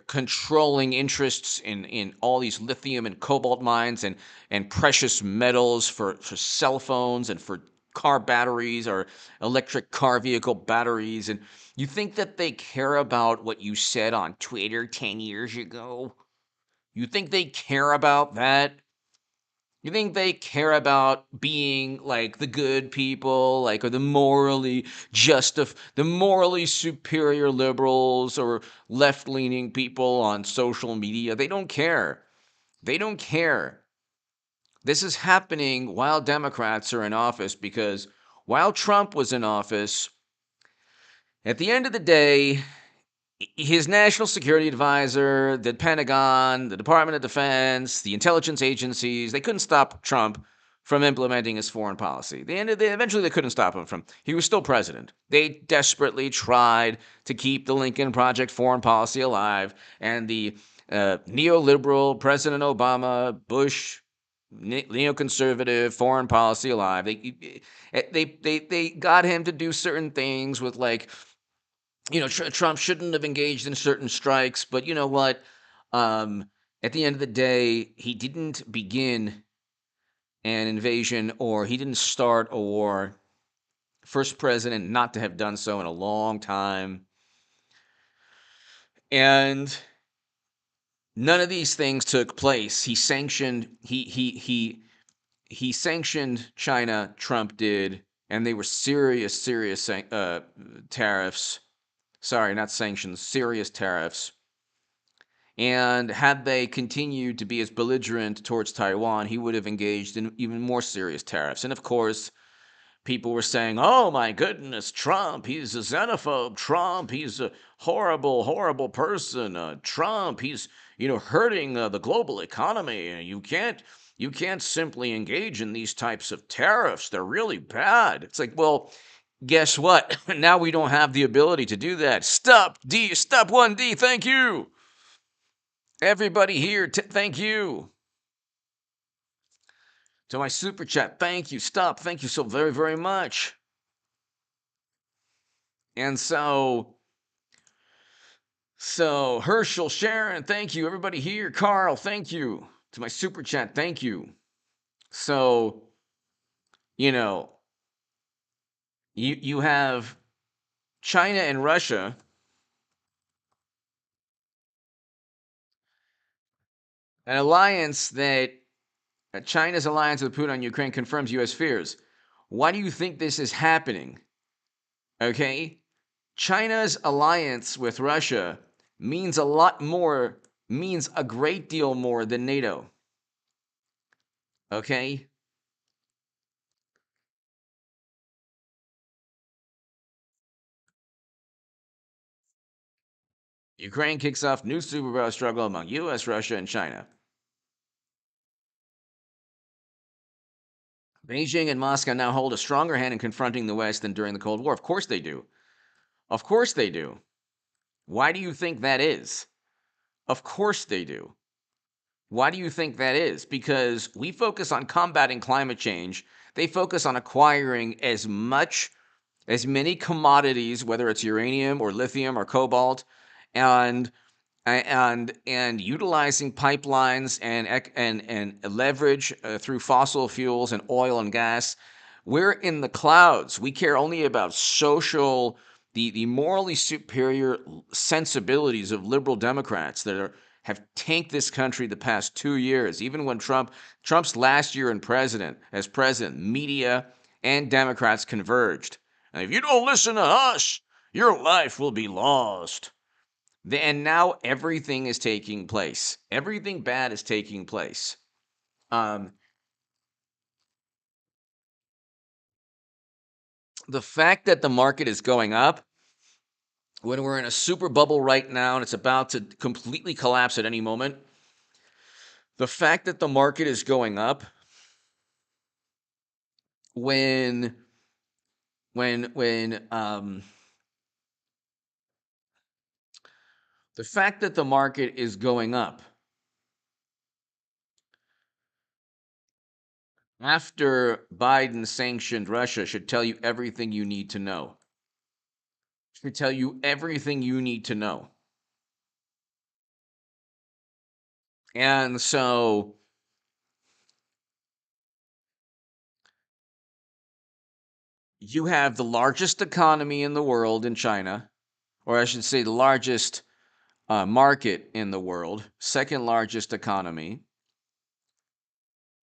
controlling interests in all these lithium and cobalt mines and precious metals for cell phones and for car batteries or electric car vehicle batteries. And you think that they care about what you said on Twitter 10 years ago? You think they care about that? You think they care about being like the good people, like, or the morally the morally superior liberals or left-leaning people on social media? They don't care. They don't care. This is happening while Democrats are in office, because while Trump was in office, at the end of the day, his national security advisor, the Pentagon, the Department of Defense, the intelligence agencies, they couldn't stop Trump from implementing his foreign policy. Eventually they couldn't stop him he was still president. They desperately tried to keep the Lincoln Project foreign policy alive, and the neoliberal President Obama, Bush, neoconservative foreign policy alive. They got him to do certain things with, like, Trump shouldn't have engaged in certain strikes, but you know what? At the end of the day, he didn't begin an invasion, or he didn't start a war. First president not to have done so in a long time. And none of these things took place. He sanctioned China, Trump did, and they were serious tariffs. Sorry, not sanctions, serious tariffs. And had they continued to be as belligerent towards Taiwan, he would have engaged in even more serious tariffs. And of course, people were saying, oh my goodness, Trump, he's a xenophobe. Trump, he's a horrible, horrible person. Trump, he's, hurting the global economy. You can't simply engage in these types of tariffs. They're really bad. It's like, well, guess what? Now we don't have the ability to do that. Stop 1D, thank you. Everybody here, thank you. To my super chat, thank you. Thank you so very, very much. And so Herschel, Sharon, thank you. Everybody here, Carl, thank you. To my super chat, thank you. So you know, you have China and Russia an alliance that China's alliance with Putin on Ukraine confirms U.S. fears. Why do you think this is happening? Okay? China's alliance with Russia means a lot more, means a great deal more than NATO. Okay? Ukraine kicks off new superpower struggle among U.S., Russia, and China. Beijing and Moscow now hold a stronger hand in confronting the West than during the Cold War. Of course they do. Of course they do. Why do you think that is? Of course they do. Why do you think that is? Because we focus on combating climate change. They focus on acquiring as many commodities, whether it's uranium or lithium or cobalt, and utilizing pipelines and leverage through fossil fuels and oil and gas. We're in the clouds. We care only about the morally superior sensibilities of liberal Democrats that have tanked this country the past 2 years. Even when Trump's last year as president, media and Democrats converged. And if you don't listen to us, your life will be lost. And now everything is taking place. Everything bad is taking place. The fact that the market is going up when we're in a super bubble right now and it's about to completely collapse at any moment, the fact that the market is going up when the fact that the market is going up after Biden sanctioned Russia should tell you everything you need to know. Should tell you everything you need to know. And so you have the largest economy in the world in China, or I should say the largest market in the world, second largest economy.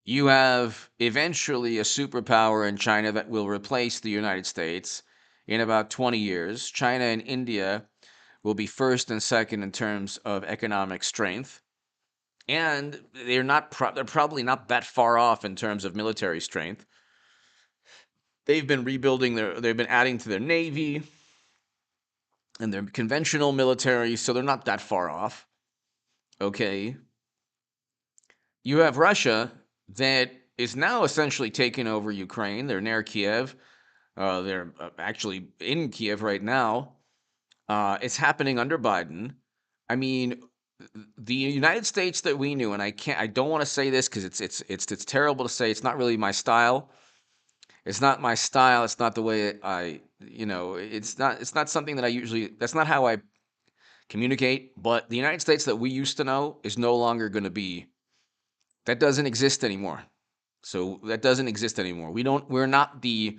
You have eventually a superpower in China that will replace the United States in about 20 years. China and India will be first and second in terms of economic strength. And they're probably not that far off in terms of military strength. They've been they've been adding to their navy and their conventional military, so they're not that far off. Okay. You have Russia that is now essentially taking over Ukraine. They're near Kiev. They're actually in Kiev right now. It's happening under Biden. I mean, the United States that we knew, and I don't want to say this because it's terrible to say. It's not really my style. It's not my style. It's not the way it's not something that that's not how I communicate. But the United States that we used to know is no longer going to be, that doesn't exist anymore. So that doesn't exist anymore. We're not the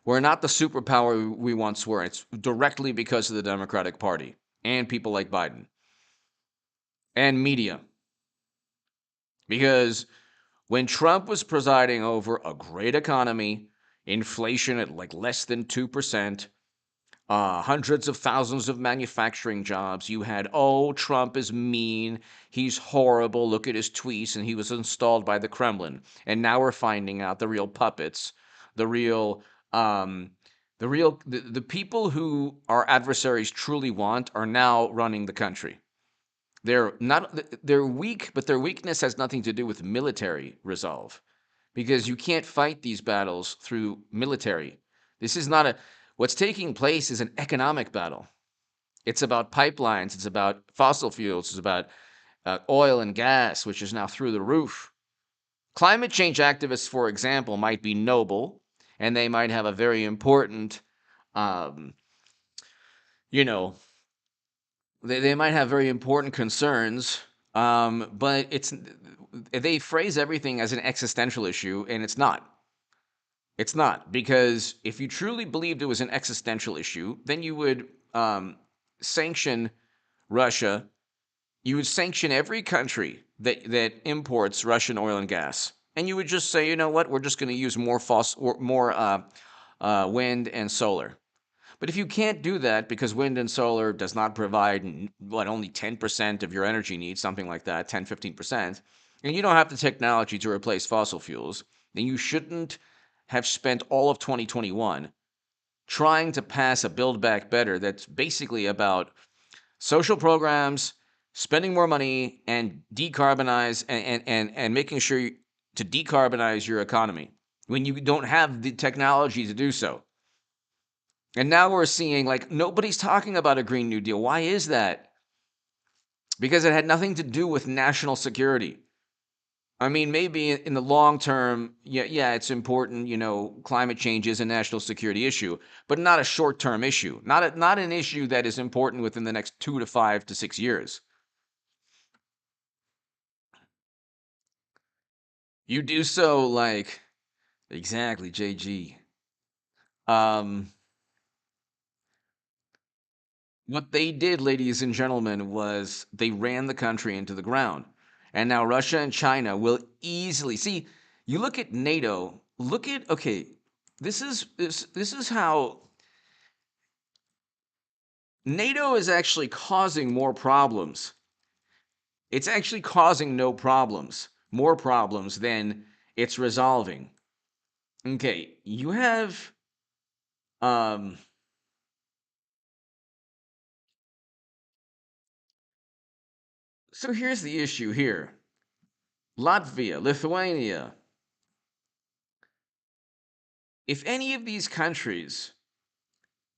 superpower we once were. It's directly because of the Democratic Party and people like Biden and media. Because when Trump was presiding over a great economy, inflation at like less than 2%, hundreds of thousands of manufacturing jobs, you had, oh, Trump is mean, he's horrible, look at his tweets, and he was installed by the Kremlin. And now we're finding out the real puppets, the people who our adversaries truly want are now running the country. They're weak, but their weakness has nothing to do with military resolve, because you can't fight these battles through military. What's taking place is an economic battle. It's about pipelines. It's about fossil fuels. It's about oil and gas, which is now through the roof. Climate change activists, for example, might be noble, and they might have a very important, they might have very important concerns, but they phrase everything as an existential issue, and it's not. It's not, because if you truly believed it was an existential issue, then you would sanction Russia. You would sanction every country that imports Russian oil and gas, and you would just say, you know what, we're just going to use more wind and solar. But if you can't do that because wind and solar does not provide only 10% of your energy needs, something like that, 10, 15%, and you don't have the technology to replace fossil fuels, then you shouldn't have spent all of 2021 trying to pass a Build Back Better that's basically about social programs, spending more money, and decarbonize and making sure to decarbonize your economy when you don't have the technology to do so. And now we're seeing nobody's talking about a Green New Deal. Why is that? Because it had nothing to do with national security. I mean, maybe in the long term, yeah, it's important. Climate change is a national security issue, but not a short-term issue. Not an issue that is important within the next 2 to 5 to 6 years. You do so exactly, JG. Um, what they did, ladies and gentlemen, was they ran the country into the ground. And now Russia and China will easily see. You look at NATO. Okay. This is how NATO is actually causing more problems. It's actually causing more problems than it's resolving. Okay, you have so here's the issue here. Latvia, Lithuania. If any of these countries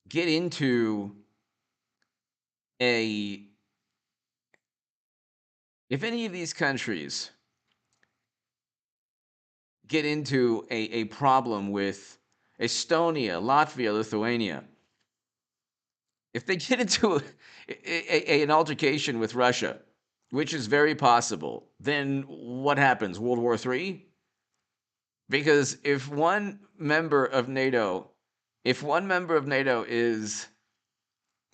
get into a if any of these countries get into a problem with Estonia, Latvia, Lithuania, if they get into an altercation with Russia, which is very possible, then what happens? World War III? Because if one member of NATO is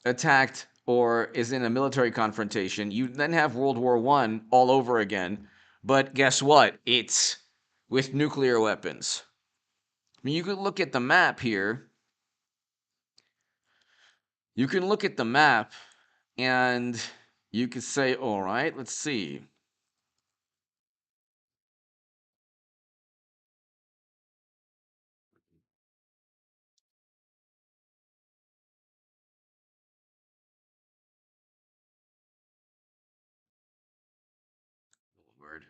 attacked or is in a military confrontation, you then have World War I all over again. But guess what? It's with nuclear weapons. I mean, you could look at the map here. You can look at the map and you could say, all right, let's see. Lord.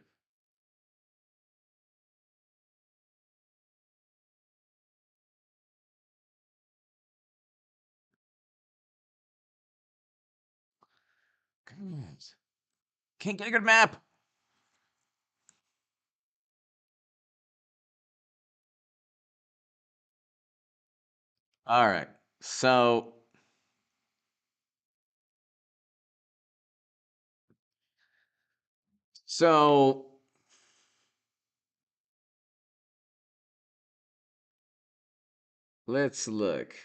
Can't get a good map. All right. So let's look.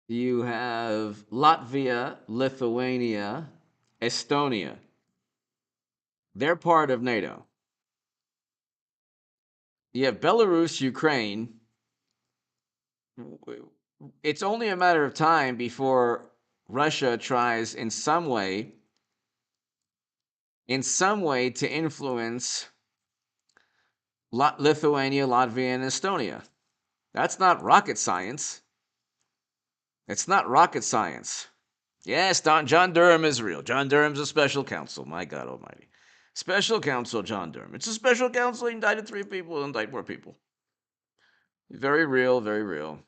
You have Latvia, Lithuania, Estonia. They're part of NATO. You have Belarus, Ukraine. It's only a matter of time before Russia tries in some way to influence Lithuania, Latvia, and Estonia. That's not rocket science. It's not rocket science. Yes, John Durham is real. John Durham's a special counsel. My God almighty. Special counsel John Durham. It's a special counsel. He indicted 3 people. He'll indict more people. Very real, very real.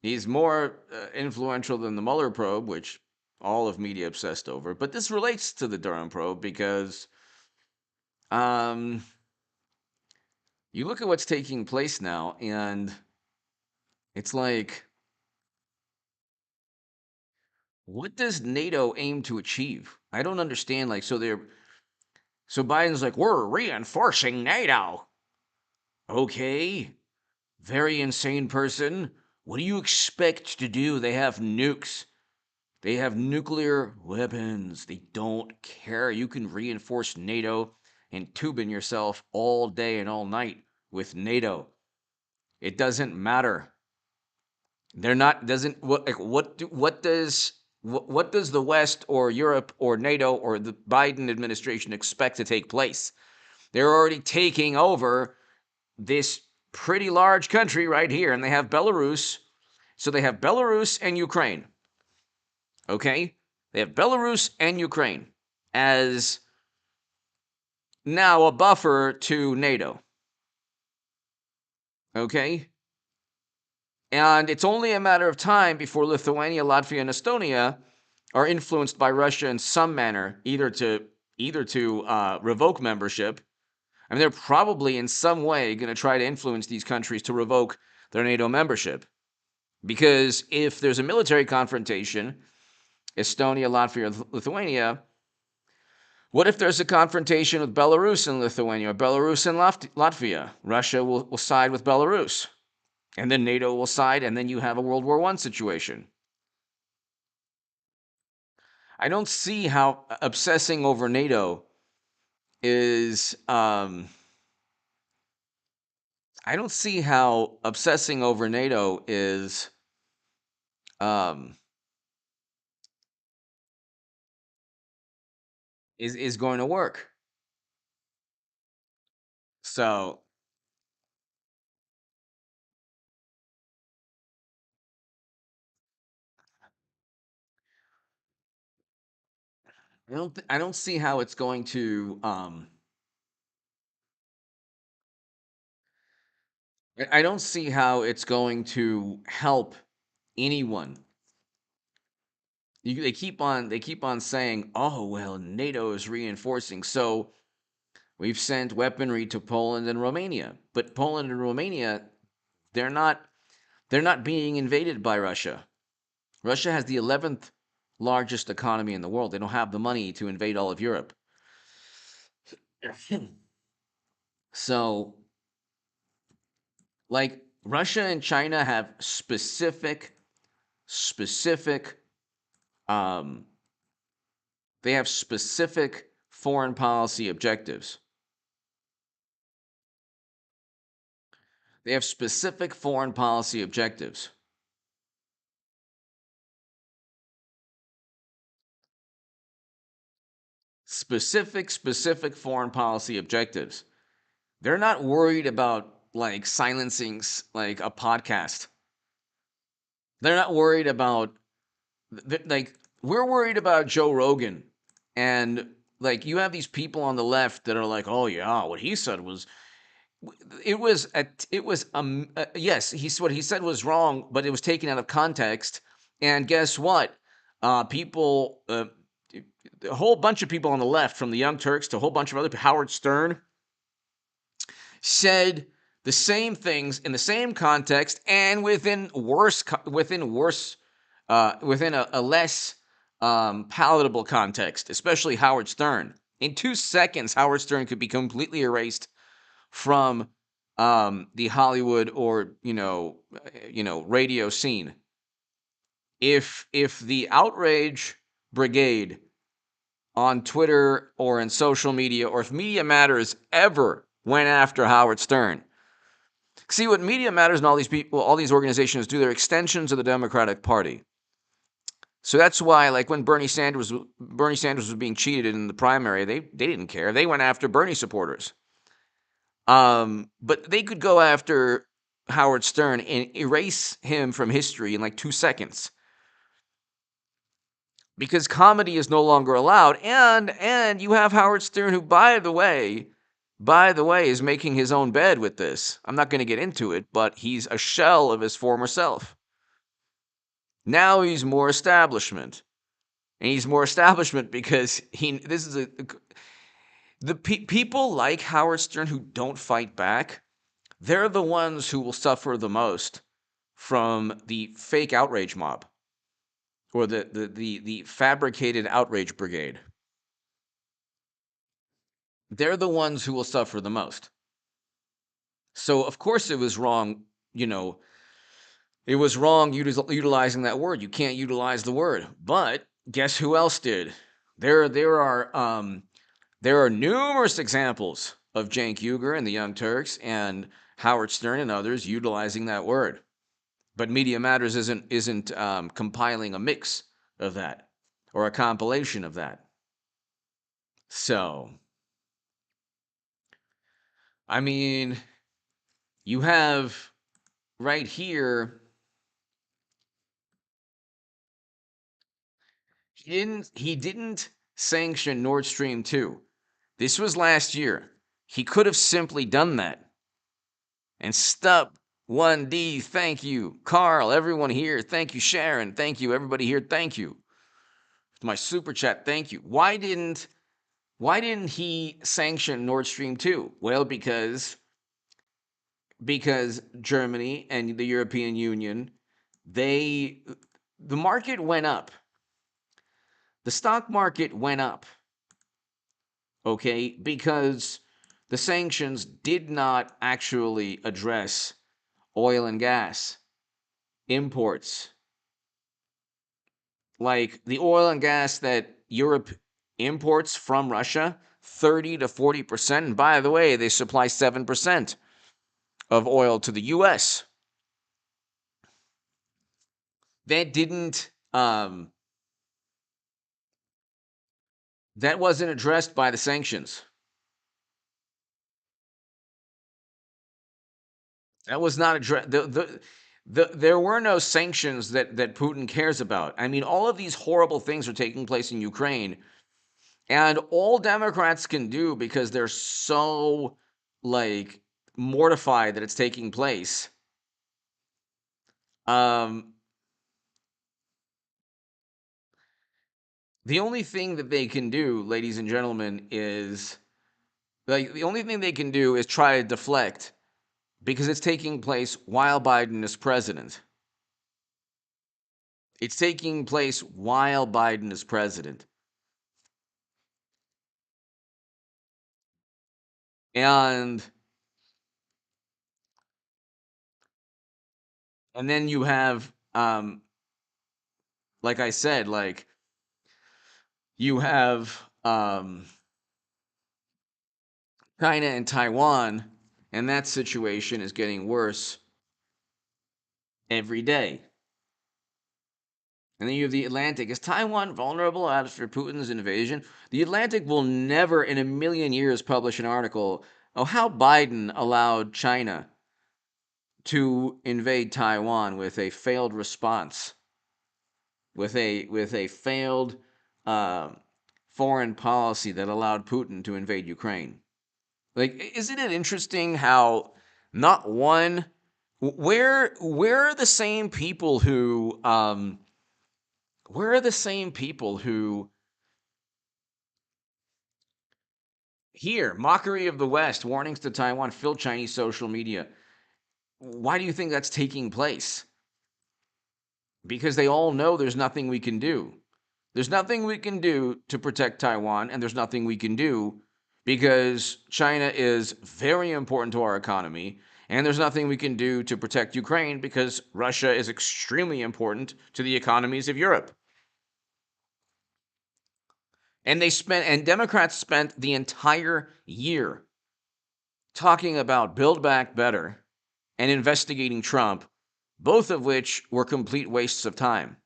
He's more influential than the Mueller probe, which all of media obsessed over. But this relates to the Durham probe because you look at what's taking place now, and it's like, what does NATO aim to achieve? I don't understand. So So Biden's like, we're reinforcing NATO. Okay, very insane person. What do you expect to do? They have nukes. They have nuclear weapons. They don't care. You can reinforce NATO and tubing yourself all day and all night with NATO. It doesn't matter. They're not doesn't what does the West or Europe or NATO or the Biden administration expect to take place? They're already taking over this pretty large country right here, and they have Belarus. So they have Belarus and Ukraine. Okay? They have Belarus and Ukraine as now a buffer to NATO. Okay? And it's only a matter of time before Lithuania, Latvia, and Estonia are influenced by Russia in some manner, either to revoke membership. I mean, they're probably in some way going to try to influence these countries to revoke their NATO membership. Because if there's a military confrontation, Estonia, Latvia, Lithuania, what if there's a confrontation with Belarus and Lithuania, or Belarus and Latvia? Russia will side with Belarus, and then NATO will side, and then you have a World War I situation. I don't see how obsessing over NATO is. I don't see how obsessing over NATO is. Is going to work. So I don't see how it's going to. I don't see how it's going to help anyone. They keep on saying, "Oh well, NATO is reinforcing." So we've sent weaponry to Poland and Romania, but Poland and Romania, they're not being invaded by Russia. Russia has the 11th largest economy in the world. They don't have the money to invade all of Europe. So, like, Russia and China have specific um they have specific foreign policy objectives. They have specific foreign policy objectives. Specific foreign policy objectives. They're not worried about like silencing like a podcast. They're not worried about like we're worried about Joe Rogan, and like you have these people on the left that are like, "Oh yeah, what he said was yes, what he said was wrong, but it was taken out of context." And guess what? People a whole bunch of people on the left, from the Young Turks to a whole bunch of other, Howard Stern, said the same things in the same context and within a less palatable context, especially Howard Stern. In 2 seconds, Howard Stern could be completely erased from the Hollywood or radio scene. If the outrage brigade on Twitter or in social media, or if Media Matters ever went after Howard Stern. See, what Media Matters and all these people, all these organizations do, they're extensions of the Democratic Party. So that's why, like when Bernie Sanders was being cheated in the primary, they didn't care. They went after Bernie supporters. But they could go after Howard Stern and erase him from history in like 2 seconds. Because comedy is no longer allowed, and you have Howard Stern, who, by the way, is making his own bed with this. I'm not going to get into it, but he's a shell of his former self. Now he's more establishment, and he's more establishment because people like Howard Stern who don't fight back. They're the ones who will suffer the most from the fake outrage mob. Or the fabricated outrage brigade. they're the ones who will suffer the most. So, of course, it was wrong, it was wrong utilizing that word. You can't utilize the word. But guess who else did? There are numerous examples of Cenk Uygur and the Young Turks and Howard Stern and others utilizing that word. But Media Matters isn't compiling a mix of that or a compilation of that. So, I mean, you have right here. He didn't sanction Nord Stream 2. This was last year. He could have simply done that. And Stub 1D, thank you. Carl, everyone here, thank you. Sharon, thank you. Everybody here, thank you. My super chat, thank you. Why didn't he sanction Nord Stream 2? Well, because Germany and the European Union, the market went up. The stock market went up. Okay, because the sanctions did not actually address oil and gas imports. Like the oil and gas that Europe imports from Russia, 30 to 40%. And by the way, they supply 7% of oil to the US. That didn't that wasn't addressed by the sanctions. That was not addressed. There were no sanctions that Putin cares about. I mean, all of these horrible things are taking place in Ukraine, and all Democrats can do, because they're so like mortified that it's taking place. The only thing that they can do, ladies and gentlemen, is the only thing they can do is try to deflect, because it's taking place while Biden is president. It's taking place while Biden is president. And then you have like I said, like you have China and Taiwan, and that situation is getting worse every day. And then you have the Atlantic. Is Taiwan vulnerable after Putin's invasion? The Atlantic will never in a million years publish an article of how Biden allowed China to invade Taiwan with a failed response, with a failed foreign policy that allowed Putin to invade Ukraine. Like, isn't it interesting how not one, where are the same people who here, mockery of the West, warnings to Taiwan, fill Chinese social media. Why do you think that's taking place? Because they all know there's nothing we can do. There's nothing we can do to protect Taiwan, and there's nothing we can do because China is very important to our economy, and there's nothing we can do to protect Ukraine because Russia is extremely important to the economies of Europe. And Democrats spent the entire year talking about Build Back Better and investigating Trump, both of which were complete wastes of time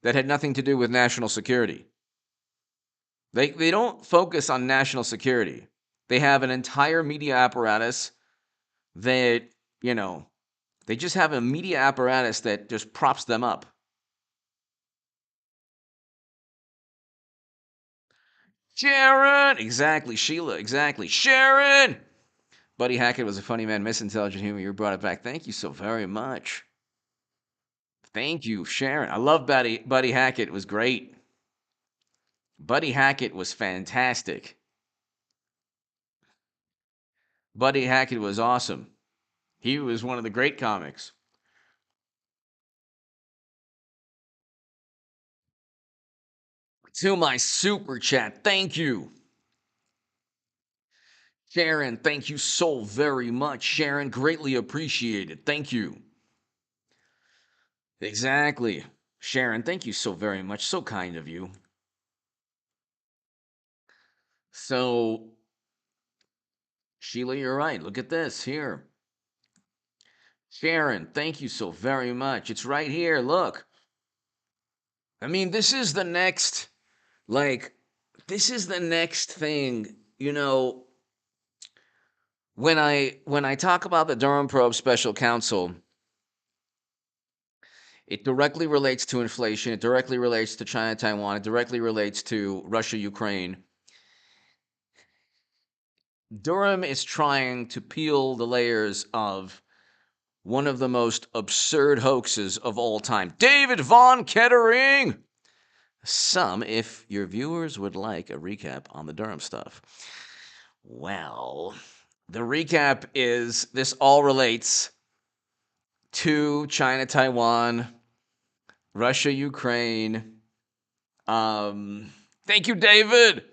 that had nothing to do with national security. They don't focus on national security. They have an entire media apparatus that, they just have a media apparatus that just props them up. Sharon! Exactly. Sheila, exactly. Sharon! Buddy Hackett was a funny man, misintelligent humor. You brought it back. Thank you so very much. Thank you, Sharon. I love Buddy Hackett. It was great. Buddy Hackett was fantastic. Buddy Hackett was awesome. He was one of the great comics. To my super chat, thank you. Sharon, thank you so very much. Sharon, greatly appreciated. Thank you. Exactly. Sharon, thank you so very much. So kind of you. So, Sheila, you're right. Look at this here. Sharon, thank you so very much. It's right here. Look. I mean, this is the next, this is the next thing, when I talk about the Durham Probe Special Counsel, it directly relates to inflation, it directly relates to China, Taiwan, it directly relates to Russia, Ukraine. Durham is trying to peel the layers of one of the most absurd hoaxes of all time. David Von Kettering! Some, if your viewers would like a recap on the Durham stuff. Well, the recap is this all relates to China, Taiwan, Russia, Ukraine. Thank you, David.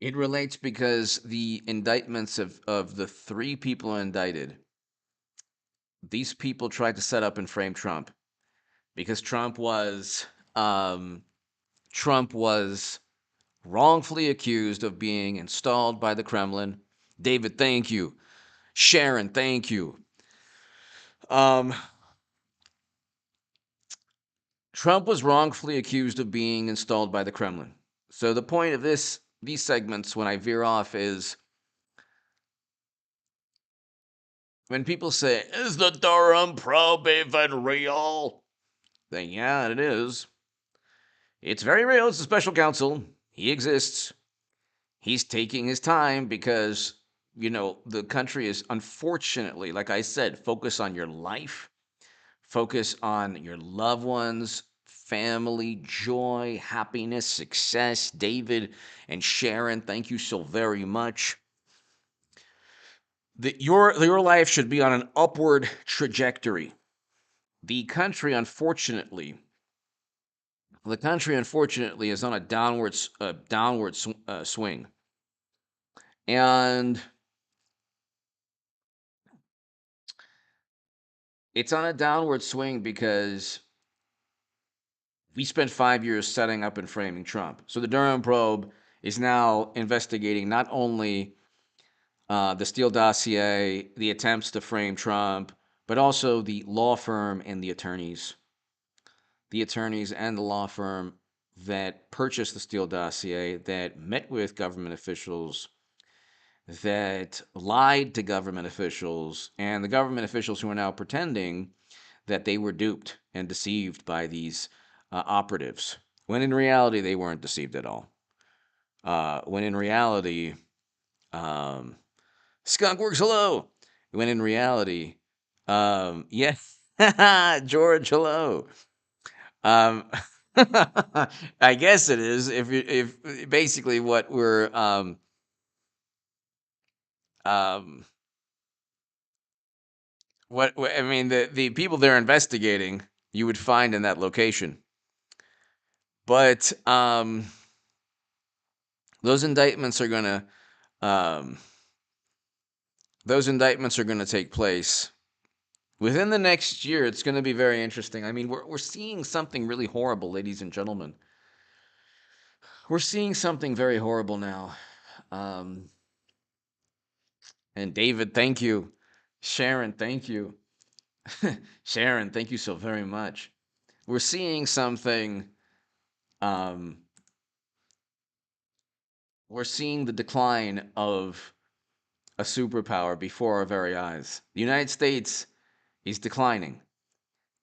It relates because the indictments of the 3 people indicted, these people tried to set up and frame Trump because Trump was wrongfully accused of being installed by the Kremlin. David, thank you. Sharon, thank you. Trump was wrongfully accused of being installed by the Kremlin. So the point of these segments, when I veer off, is when people say, "Is the Durham probe even real?" Then yeah, it is. It's very real. It's a special counsel. He exists. He's taking his time because, the country is, unfortunately, like I said, focus on your life, focus on your loved ones, family, joy, happiness, success. David and Sharon, thank you so very much. Your life should be on an upward trajectory. The country, unfortunately, is on a downward swing, and it's on a downward swing because we spent 5 years setting up and framing Trump. So the Durham probe is now investigating not only the Steele dossier, the attempts to frame Trump, but also the law firm and the attorneys. The attorneys and the law firm that purchased the Steele dossier, that met with government officials, that lied to government officials, and the government officials who are now pretending that they were duped and deceived by these operatives, when in reality they weren't deceived at all. When in reality, Skunkworks, hello. When in reality, yes, George, hello. I guess it is. If basically what we're what I mean, the people they're investigating, you would find in that location. But those indictments are gonna take place within the next year. It's going to be very interesting. I mean, we're seeing something really horrible, ladies and gentlemen. We're seeing something very horrible now. And David, thank you. Sharon, thank you. Sharon, thank you so very much. We're seeing something. We're seeing the decline of a superpower before our very eyes. The United States is declining.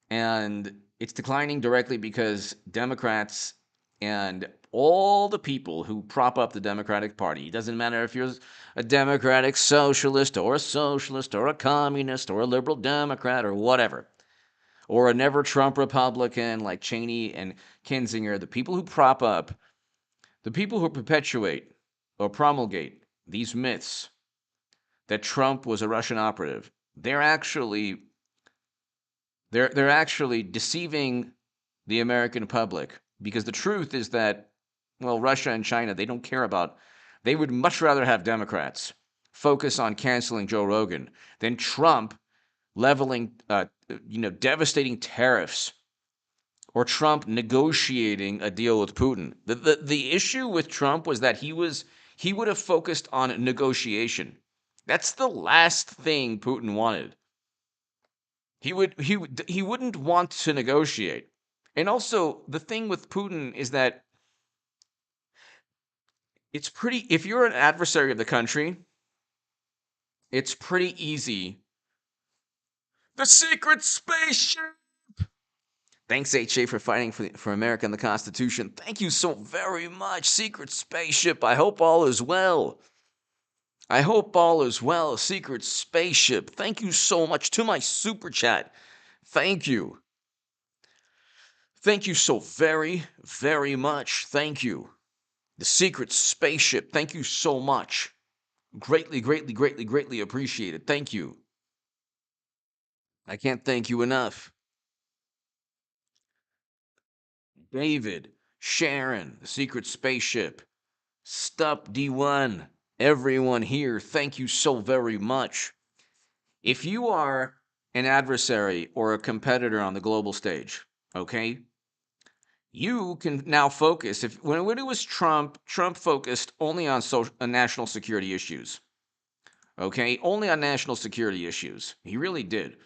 And it's declining directly because Democrats and all the people who prop up the Democratic Party, it doesn't matter if you're a Democratic socialist or a communist or a liberal Democrat or whatever, or a never Trump Republican like Cheney and Kinzinger, the people who prop up, the people who perpetuate or promulgate these myths that Trump was a Russian operative, they're actually deceiving the American public, because the truth is that Well, Russia and China, they don't care about, they would much rather have Democrats focus on canceling Joe Rogan than Trump leveling, devastating tariffs, or Trump negotiating a deal with Putin. The issue with Trump was that he would have focused on negotiation. That's the last thing Putin wanted. He wouldn't want to negotiate. And also, the thing with Putin is that if you're an adversary of the country, it's pretty easy. The secret spaceship! Thanks, HA, for fighting for America and the Constitution. Thank you so very much, Secret Spaceship. I hope all is well. I hope all is well, Secret Spaceship. Thank you so much to my super chat. Thank you. Thank you so very, very much. Thank you. The Secret Spaceship. Thank you so much. Greatly, greatly, greatly, greatly appreciated. Thank you. I can't thank you enough. David, Sharon, the Secret Spaceship, Stup D1, everyone here, thank you so very much. If you are an adversary or a competitor on the global stage, okay, you can now focus. When it was Trump focused only on national security issues. Okay, only on national security issues. He really did.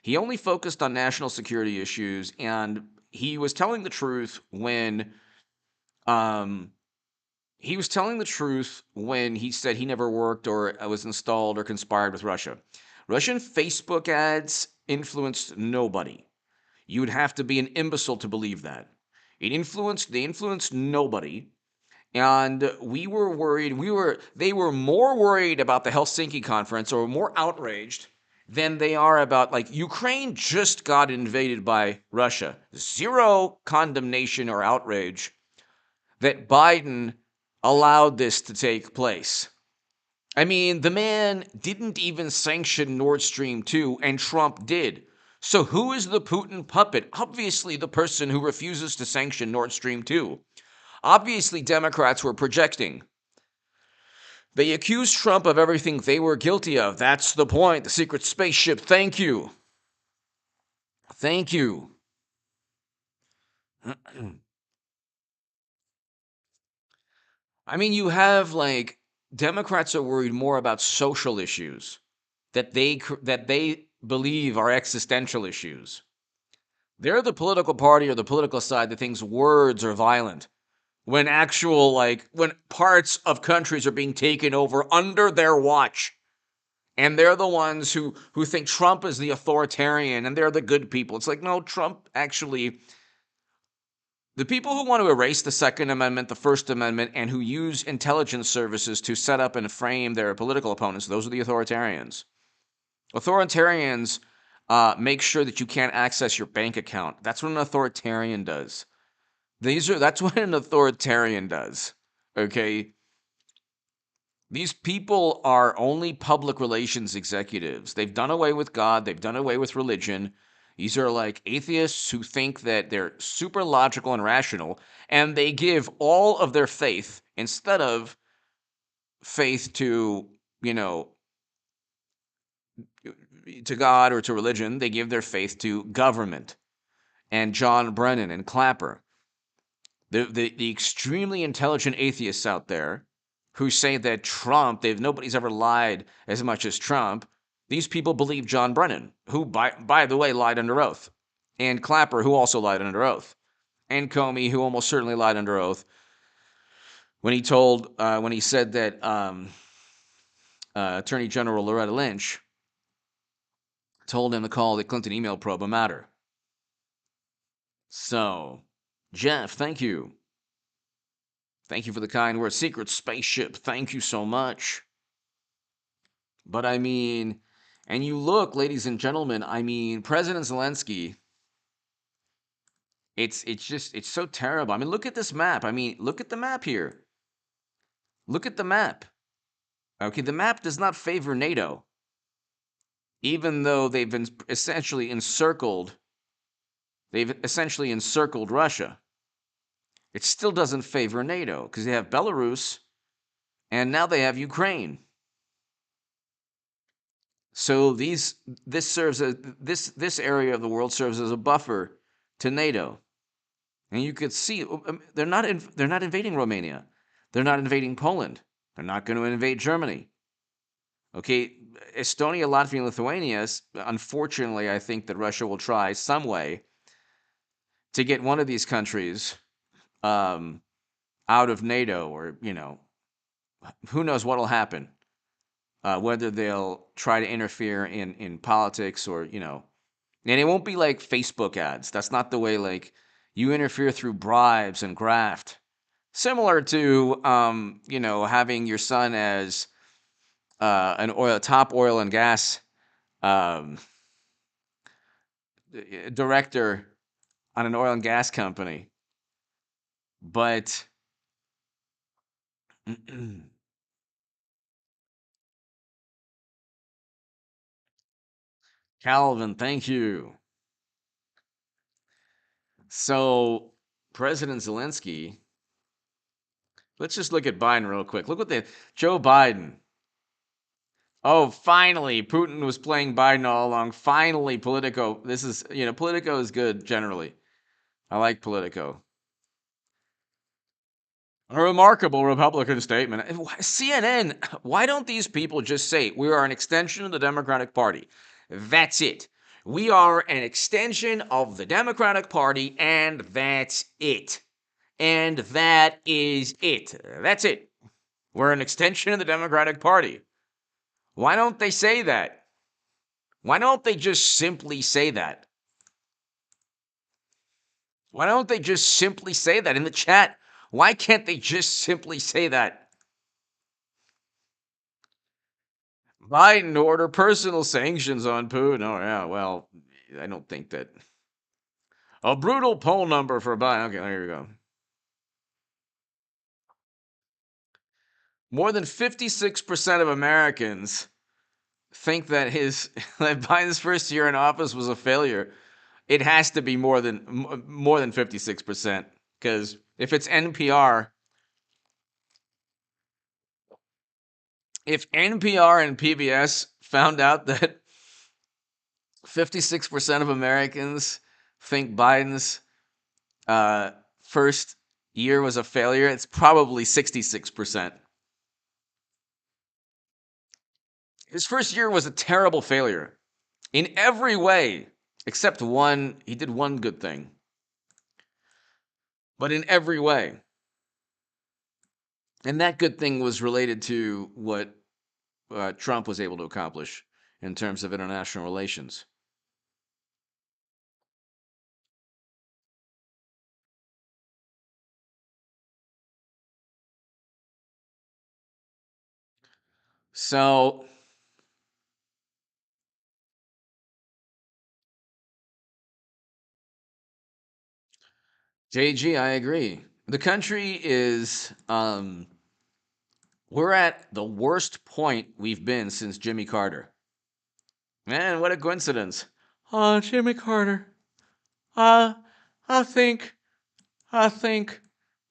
He only focused on national security issues, and he was telling the truth when he said he never worked or was installed or conspired with Russia. Russian Facebook ads influenced nobody. You would have to be an imbecile to believe that. They influenced nobody. And we were worried. They were more worried about the Helsinki conference, or more outraged than they are about, like, Ukraine just got invaded by Russia. Zero condemnation or outrage that Biden allowed this to take place. I mean, the man didn't even sanction Nord Stream 2, and Trump did. So who is the Putin puppet? Obviously, the person who refuses to sanction Nord Stream 2. Obviously, Democrats were projecting. They accused Trump of everything they were guilty of. That's the point. The secret spaceship. Thank you. Thank you. I mean, you have, like, Democrats are worried more about social issues that they believe are existential issues. They're the political party or the political side that thinks words are violent, when when parts of countries are being taken over under their watch. And they're the ones who think Trump is the authoritarian and they're the good people. It's like, no, Trump actually, the people who want to erase the Second Amendment, the First Amendment, and who use intelligence services to set up and frame their political opponents, those are the authoritarians. Authoritarians make sure that you can't access your bank account. That's what an authoritarian does. That's what an authoritarian does. Okay? These people are only public relations executives. They've done away with God. They've done away with religion. These are like atheists who think that they're super logical and rational, and they give all of their faith, instead of faith to, to God or to religion, they give their faith to government and John Brennan and Clapper. The extremely intelligent atheists out there who say that nobody's ever lied as much as Trump. These people believe John Brennan, who, by the way, lied under oath, and Clapper, who also lied under oath, and Comey, who almost certainly lied under oath when he said that Attorney General Loretta Lynch told him to call the Clinton email probe a matter. So, Jeff, thank you. Thank you for the kind words. Secret spaceship, thank you so much. But I mean, and you look, ladies and gentlemen, I mean, President Zelensky, it's so terrible. I mean, look at this map. I mean, look at the map here. Look at the map. Okay, the map does not favor NATO, even though they've been essentially encircled. They've essentially encircled Russia. it still doesn't favor NATO because they have Belarus and now they have Ukraine. So this serves as this area of the world serves as a buffer to NATO. And you could see they're not invading Romania. They're not invading Poland. They're not going to invade Germany. Okay, Estonia, Latvia, and Lithuania, unfortunately, I think that Russia will try some way to get one of these countries out of NATO, or, who knows what will happen. Whether they'll try to interfere in politics or, and it won't be like Facebook ads. That's not the way, like, you interfere through bribes and graft. Similar to, having your son as top oil and gas um, director on an oil and gas company. But Calvin, thank you. So President Zelensky, let's just look at Biden real quick. Look what Joe Biden. Oh, finally, Putin was playing Biden all along. Finally, Politico. This is, Politico is good generally. I like Politico. A remarkable Republican statement. CNN, why don't these people just say we are an extension of the Democratic Party? That's it. We are an extension of the Democratic Party, and that's it. And that is it. That's it. We're an extension of the Democratic Party. Why don't they say that? Why don't they just simply say that? Why don't they just simply say that in the chat? Why can't they just simply say that? Biden to order personal sanctions on Putin. Oh, yeah, well, I don't think that. A brutal poll number for Biden. Okay, there you go. More than 56% of Americans think that that Biden's first year in office was a failure. It has to be more than 56%, because if it's NPR, if NPR and PBS found out that 56% of Americans think Biden's first year was a failure, it's probably 66%. His first year was a terrible failure in every way, except one. He did one good thing, but in every way. And that good thing was related to what Trump was able to accomplish in terms of international relations. So, JG, I agree. The country is, we're at the worst point we've been since Jimmy Carter. Man, what a coincidence. Jimmy Carter. I think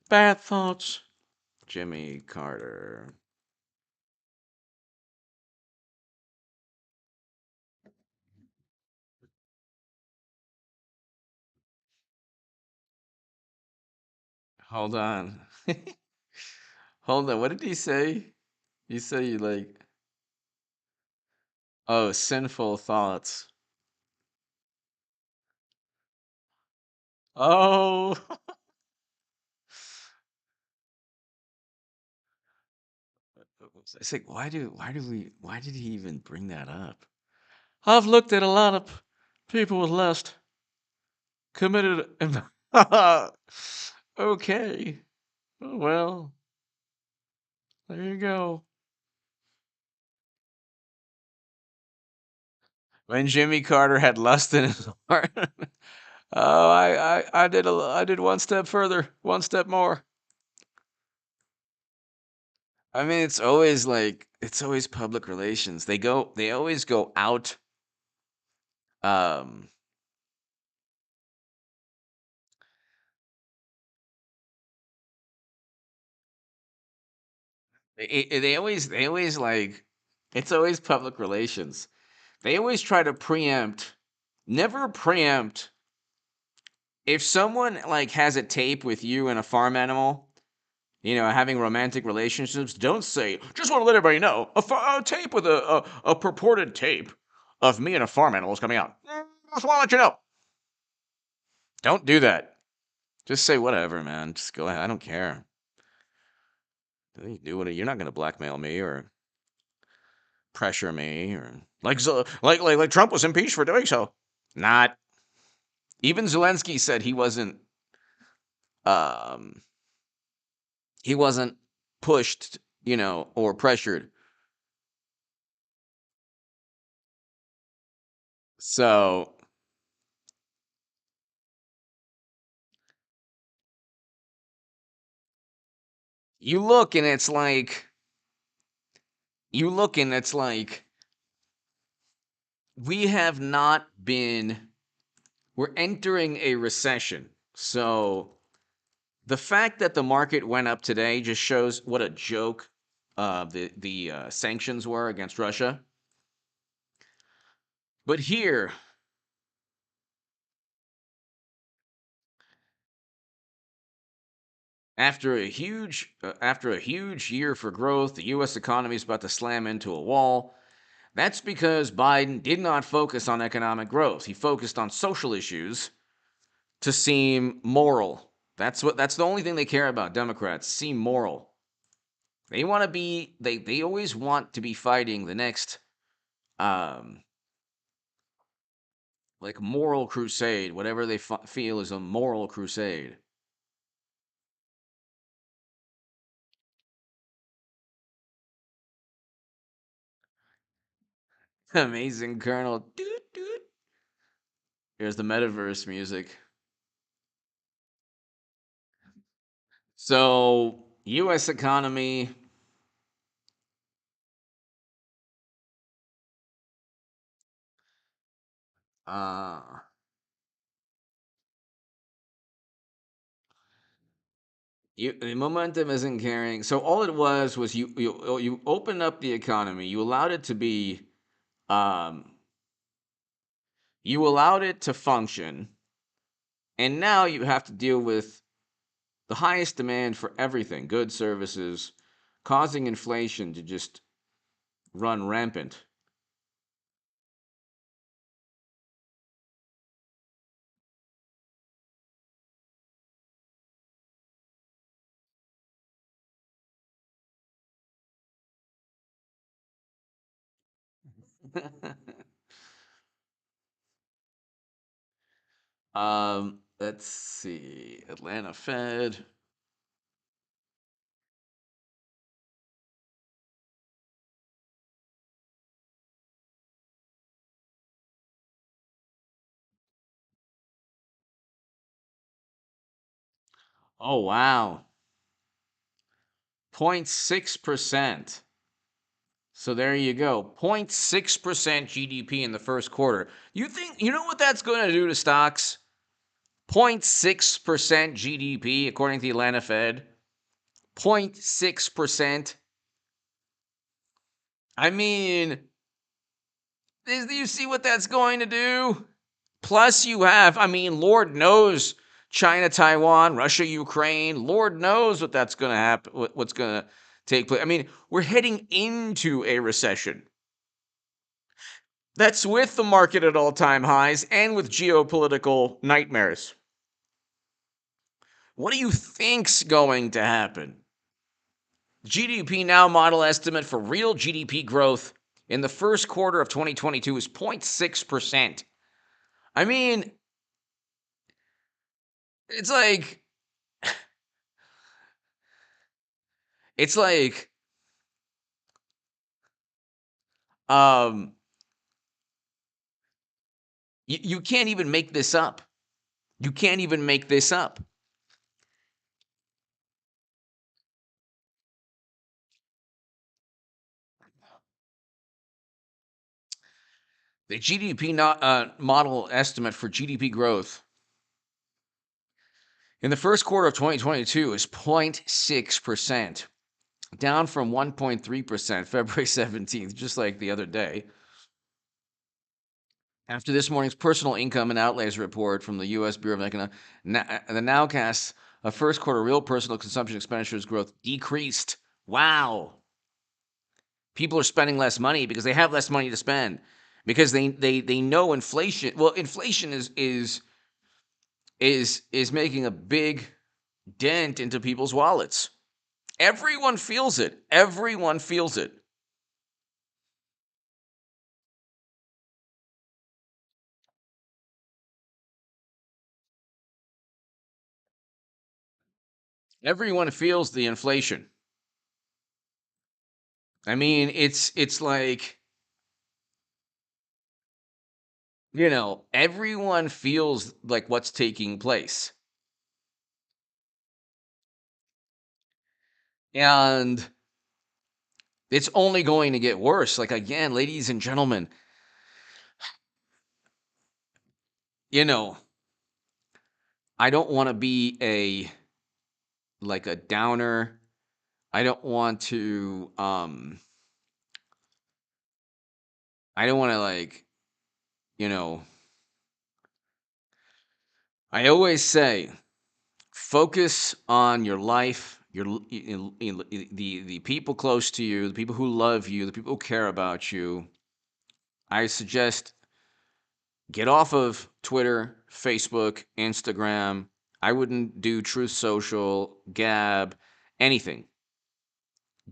bad thoughts. Jimmy Carter. Hold on. Hold on. What did he say? He said you like, oh, sinful thoughts. Oh. I said, why did he even bring that up? I've looked at a lot of people with lust committed. Okay. Well, there you go. When Jimmy Carter had lust in his heart. Oh, I did one step further, one step more. I mean, it's always public relations. They always go out. Um, They always like, it's always public relations. They always try to preempt, never preempt. If someone like has a tape with you and a farm animal, having romantic relationships, don't say, just want to let everybody know, a tape with a purported tape of me and a farm animal is coming out. Just want to let you know. Don't do that. Just say whatever, man. Just go ahead. I don't care. You do what you're not going to blackmail me or pressure me or like Trump was impeached for doing so. Not. Even Zelensky said um he wasn't pushed, or pressured. So you look and it's like we have not been we're entering a recession. So the fact that the market went up today just shows what a joke the sanctions were against Russia. But here, after a huge year for growth, the U.S. economy is about to slam into a wall. That's because Biden did not focus on economic growth. He focused on social issues to seem moral. That's the only thing they care about, Democrats, seem moral. They want to be they always want to be fighting the next like moral crusade, whatever they feel is a moral crusade. Amazing Colonel. Doot, doot. Here's the metaverse music. So, U.S. economy. Uh, the momentum isn't carrying. So all it was you opened up the economy. You allowed it to be. Um, you allowed it to function, and now you have to deal with the highest demand for everything, goods, services, causing inflation to just run rampant. Let's see. Atlanta Fed. Oh wow. 0.6%. So there you go. 0.6% GDP in the first quarter. You know what that's going to do to stocks? 0.6% GDP according to the Atlanta Fed. 0.6%. I mean, do you see what that's going to do? Plus, you have, Lord knows, China, Taiwan, Russia, Ukraine. Lord knows what that's going to happen, what's going to take place. We're heading into a recession. That's with the market at all-time highs and with geopolitical nightmares. What do you think's going to happen? GDP Now model estimate for real GDP growth in the first quarter of 2022 is 0.6%. It's like it's like um you can't even make this up. You can't even make this up. The GDP model estimate for GDP growth in the first quarter of 2022 is 0.6%. down from 1.3% February 17th, just like the other day. After this morning's personal income and outlays report from the U.S. Bureau of Economic, the nowcast of first quarter real personal consumption expenditures growth decreased. Wow. People are spending less money because they have less money to spend, because they know inflation. Well, inflation is making a big dent into people's wallets. Everyone feels it. Everyone feels it. Everyone feels the inflation. I mean, it's like, everyone feels like what's taking place. And it's only going to get worse. Like, again, ladies and gentlemen, I don't want to be a downer. I don't want to I always say, focus on your life, the people close to you, the people who love you, the people who care about you. I suggest get off of Twitter, Facebook, Instagram. I wouldn't do Truth Social, Gab, anything.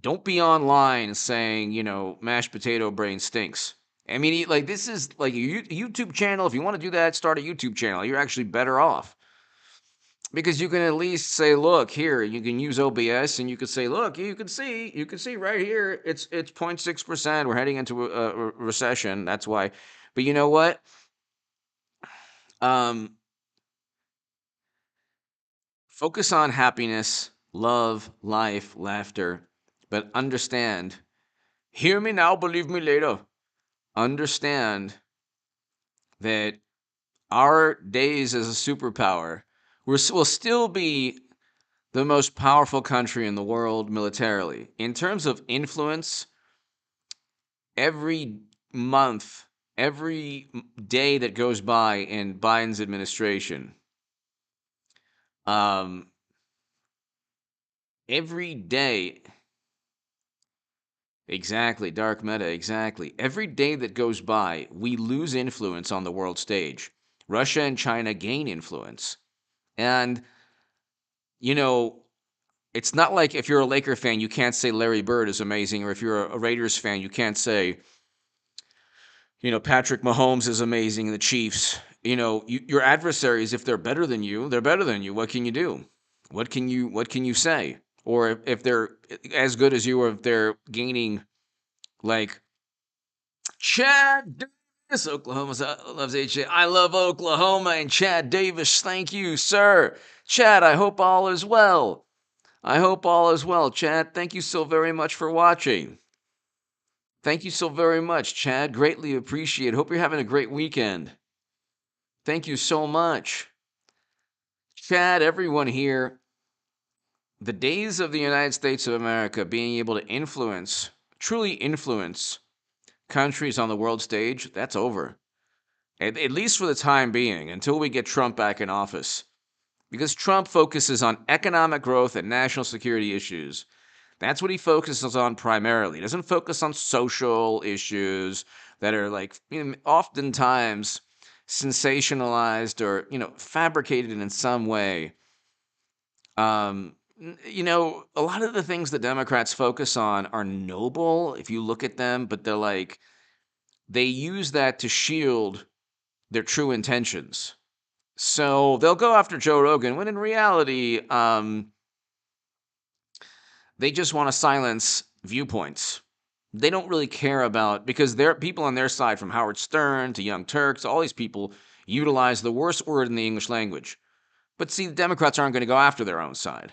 Don't be online saying, mashed potato brain stinks. I mean, this is like a YouTube channel. If you want to do that, start a YouTube channel. You're actually better off. Because you can at least say, look, here, you can use OBS, and you could say, look, you can see right here, it's 0.6%. We're heading into a recession. That's why. But you know what? Focus on happiness, love, life, laughter, but understand, hear me now, believe me later. Understand that our days as a superpower, we'll still be the most powerful country in the world militarily. In terms of influence, every month, every day that goes by in Biden's administration, every day, exactly, dark meta, exactly. Every day that goes by, we lose influence on the world stage. Russia and China gain influence. And, it's not like if you're a Laker fan, you can't say Larry Bird is amazing, or if you're a Raiders fan, you can't say, Patrick Mahomes is amazing in the Chiefs. Your adversaries, if they're better than you, they're better than you. What can you do? What can you say? Or if they're as good as you, or if they're gaining, like Chad Davis, Oklahoma loves HJ. I love Oklahoma and Chad Davis. Thank you, sir. Chad, I hope all is well. I hope all is well, Chad. Thank you so very much for watching. Thank you so very much, Chad. Greatly appreciate it. Hope you're having a great weekend. Thank you so much. Chad, everyone here, the days of the United States of America being able to truly influence countries on the world stage, that's over. At least for the time being, until we get Trump back in office. Because Trump focuses on economic growth and national security issues. That's what he focuses on primarily. He doesn't focus on social issues that are oftentimes sensationalized or, fabricated in some way. A lot of the things that Democrats focus on are noble if you look at them, but they use that to shield their true intentions. So they'll go after Joe Rogan when in reality, they just want to silence viewpoints. They don't really care about, because there are people on their side, from Howard Stern to Young Turks, all these people utilize the worst word in the English language. But see, the Democrats aren't going to go after their own side.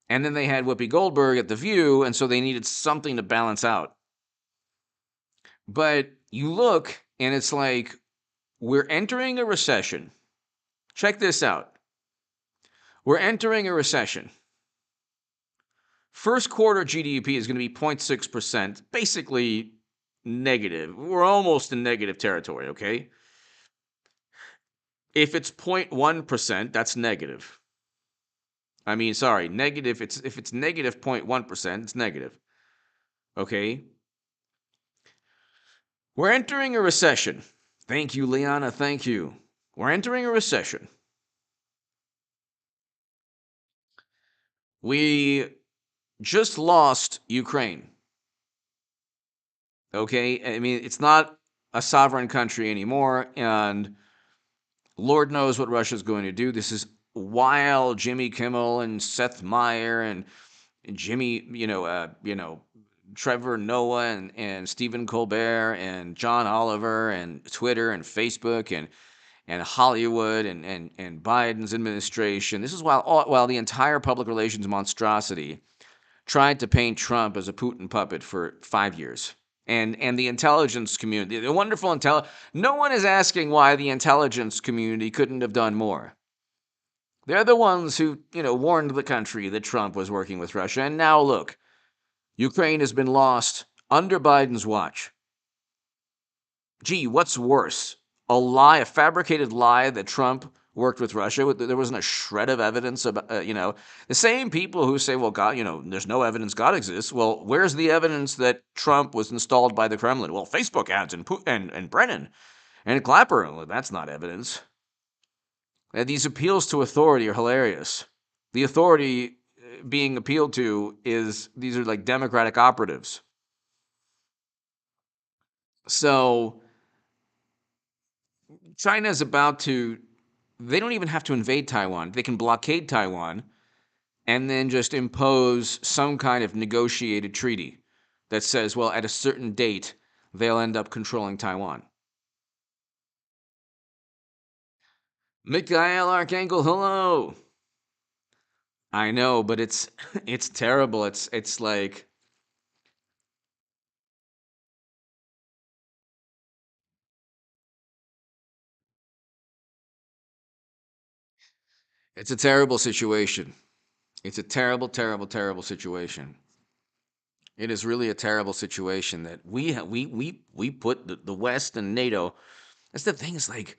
And then they had Whoopi Goldberg at The View, and so they needed something to balance out. But you look, and it's like, we're entering a recession. Check this out. We're entering a recession. First quarter GDP is going to be 0.6%, basically negative. We're almost in negative territory, okay? If it's 0.1%, that's negative. I mean, sorry, negative. If it's negative 0.1%, it's negative. Okay? We're entering a recession. Thank you, Liana. Thank you. We're entering a recession. We just lost Ukraine. Okay? I mean, it's not a sovereign country anymore, and Lord knows what Russia's going to do. This is while Jimmy Kimmel and Seth Meyer and Jimmy, Trevor Noah and Stephen Colbert and John Oliver and Twitter and Facebook and Hollywood and Biden's administration. This is while the entire public relations monstrosity tried to paint Trump as a Putin puppet for 5 years. And the intelligence community, the wonderful no one is asking why the intelligence community couldn't have done more. They're the ones who, warned the country that Trump was working with Russia. And now look, Ukraine has been lost under Biden's watch. Gee, what's worse? A lie, a fabricated lie that Trump worked with Russia. There wasn't a shred of evidence about, the same people who say, well, God, there's no evidence God exists. Well, where's the evidence that Trump was installed by the Kremlin? Well, Facebook ads and Brennan and Clapper. Well, that's not evidence. These appeals to authority are hilarious. The authority being appealed to these are like Democratic operatives. So China's about to, they don't even have to invade Taiwan. They can blockade Taiwan and then just impose some kind of negotiated treaty that says, well, at a certain date, they'll end up controlling Taiwan. Mikhail Archangel, hello. I know, but it's terrible. It's like, it's a terrible situation. It's a terrible, terrible, terrible situation. It is really a terrible situation that we put the West and NATO. That's the thing. Is like,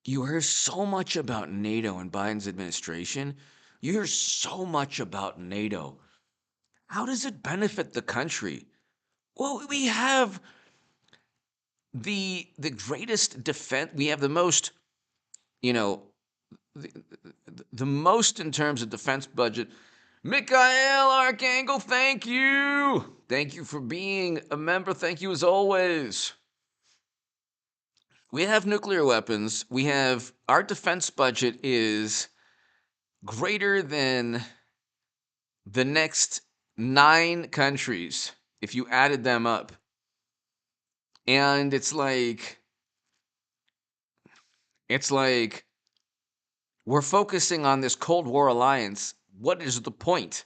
you hear so much about NATO and Biden's administration. You hear so much about NATO. How does it benefit the country? Well, we have the greatest defense. We have the most, you know, the most in terms of defense budget. Mikhail Archangel, thank you. Thank you for being a member. Thank you as always. We have nuclear weapons. We have our defense budget is greater than the next 9 countries if you added them up. And it's like we're focusing on this Cold War alliance. What is the point?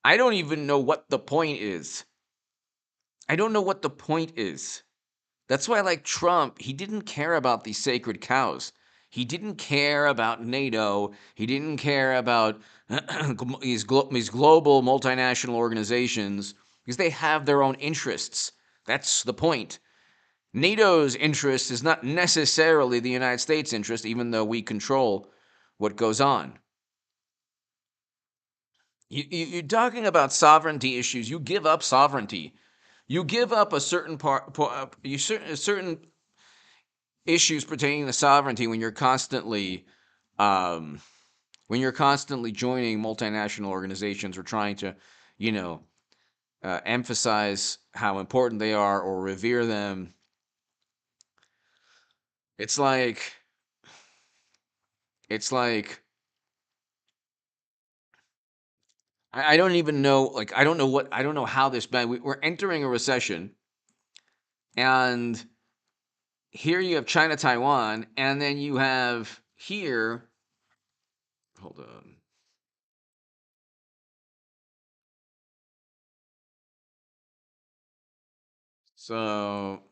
I don't even know what the point is. I don't know what the point is. That's why, like Trump, he didn't care about these sacred cows. He didn't care about NATO. He didn't care about these global multinational organizations because they have their own interests. That's the point. NATO's interest is not necessarily the United States' interest, even though we control what goes on. You're talking about sovereignty issues. You give up sovereignty. You give up a certain certain issues pertaining to sovereignty when you're constantly joining multinational organizations or trying to, emphasize how important they are or revere them. It's like I don't even know. Like, I don't know how this bad. We're entering a recession, and here you have China, Taiwan, and then you have here. Hold on. So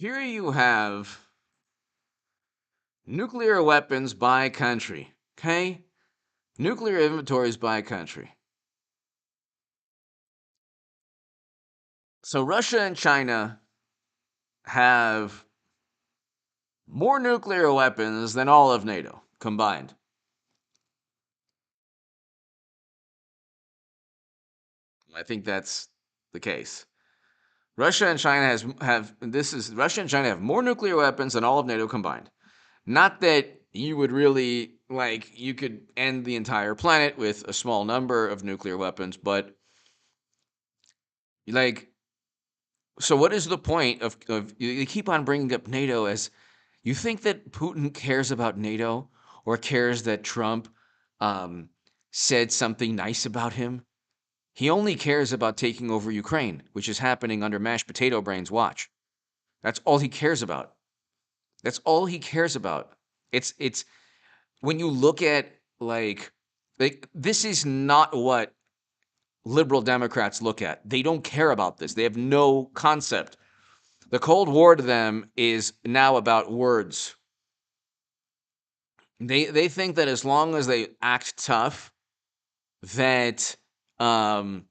here you have nuclear weapons by country, okay? Nuclear inventories by country. So Russia and China have more nuclear weapons than all of NATO combined. I think that's the case. Russia and China have more nuclear weapons than all of NATO combined. Not that you would really you could end the entire planet with a small number of nuclear weapons, but so what is the point of you keep on bringing up NATO as you think that Putin cares about NATO or cares that Trump said something nice about him? He only cares about taking over Ukraine, which is happening under mashed potato brains watch. That's all he cares about. That's all he cares about. It's when you look at this is not what liberal Democrats look at. They don't care about this. They have no concept. The Cold War to them is now about words. They think that as long as they act tough, that as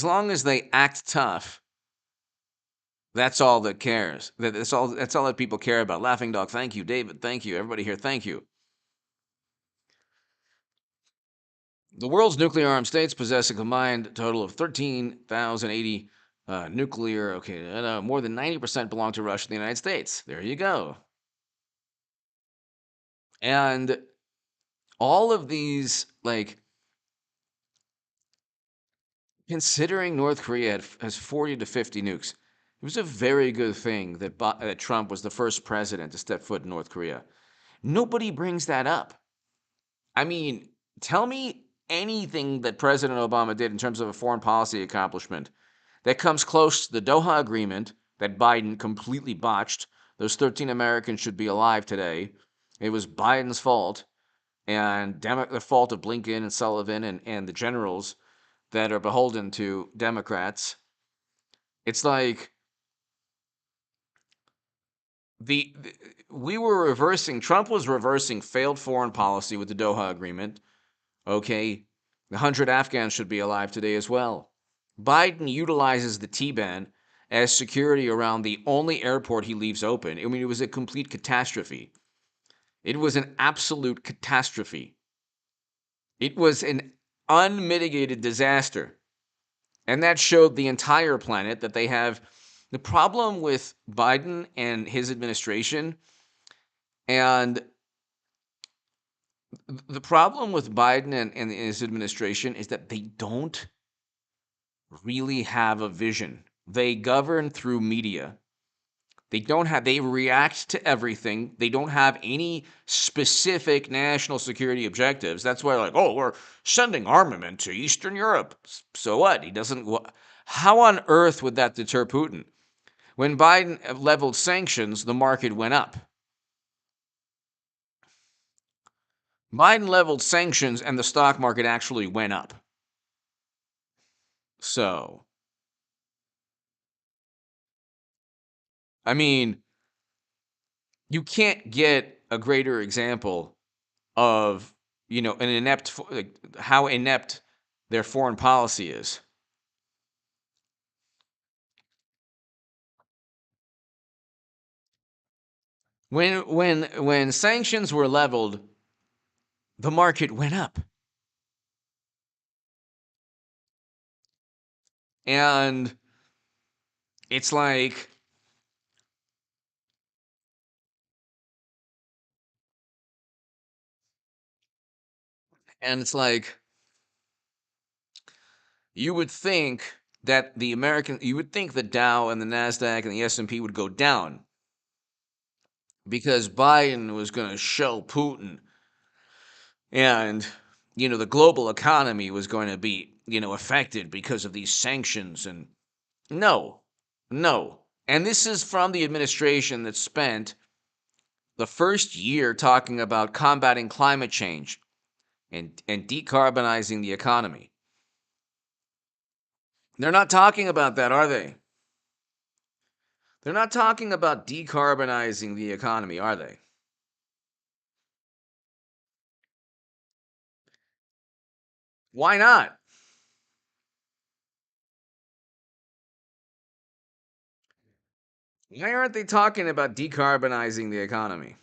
long as they act tough, that's all that cares. That's all that people care about. Laughing Dog, thank you. David, thank you. Everybody here, thank you. The world's nuclear armed states possess a combined total of 13,080 nuclear. Okay, more than 90% belong to Russia and the United States. There you go. And all of these, considering North Korea has 40 to 50 nukes, it was a very good thing that Trump was the first president to step foot in North Korea. Nobody brings that up. I mean, tell me anything that President Obama did in terms of a foreign policy accomplishment that comes close to the Doha Agreement that Biden completely botched. Those 13 Americans should be alive today. It was Biden's fault and the fault of Blinken and Sullivan and the generals that are beholden to Democrats. It's like Trump was reversing failed foreign policy with the Doha Agreement. Okay, 100 Afghans should be alive today as well. Biden utilizes the T-ban as security around the only airport he leaves open. I mean, it was a complete catastrophe. It was an absolute catastrophe. It was an unmitigated disaster. And that showed the entire planet that they have the problem with Biden and his administration. And the problem with Biden and his administration is that they don't really have a vision. They govern through media. They react to everything. They don't have any specific national security objectives. That's why we're sending armament to Eastern Europe. So what? How on earth would that deter Putin? When Biden leveled sanctions, the market went up. Biden leveled sanctions and the stock market actually went up. So, I mean, you can't get a greater example of, how inept their foreign policy is. When sanctions were leveled, the market went up. And it's like you would think that the Dow and the Nasdaq and the S&P would go down because Biden was going to show Putin, and the global economy was going to be affected because of these sanctions. And no. And this is from the administration that spent the first year talking about combating climate change and decarbonizing the economy. They're not talking about that, are they? They're not talking about decarbonizing the economy, are they? Why not? Why aren't they talking about decarbonizing the economy?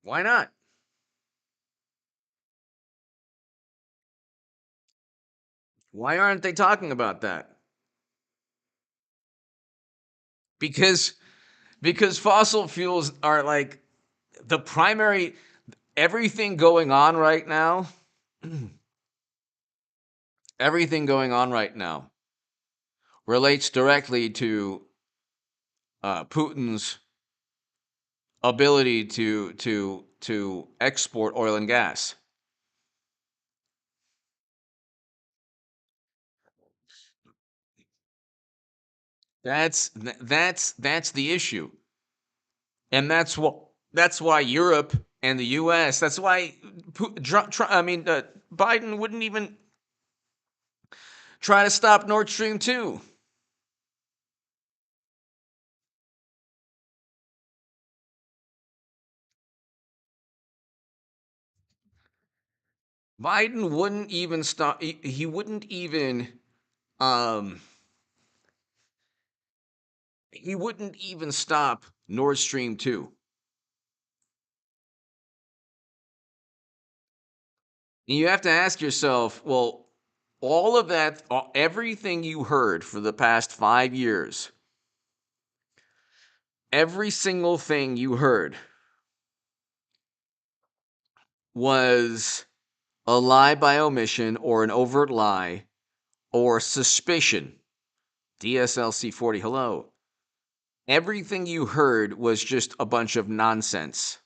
Why not? Why aren't they talking about that? Because fossil fuels are like the primary everything going on right now. Everything going on right now relates directly to Putin's ability to export oil and gas. That's the issue, and that's why Europe and the U.S. That's why Biden wouldn't even try to stop Nord Stream 2. Biden wouldn't even stop. He wouldn't even. Um, he wouldn't even stop Nord Stream 2. And you have to ask yourself, well, all of that, everything you heard for the past 5 years, every single thing you heard was a lie by omission or an overt lie or suspicion. DSLC 40, hello. Everything you heard was just a bunch of nonsense.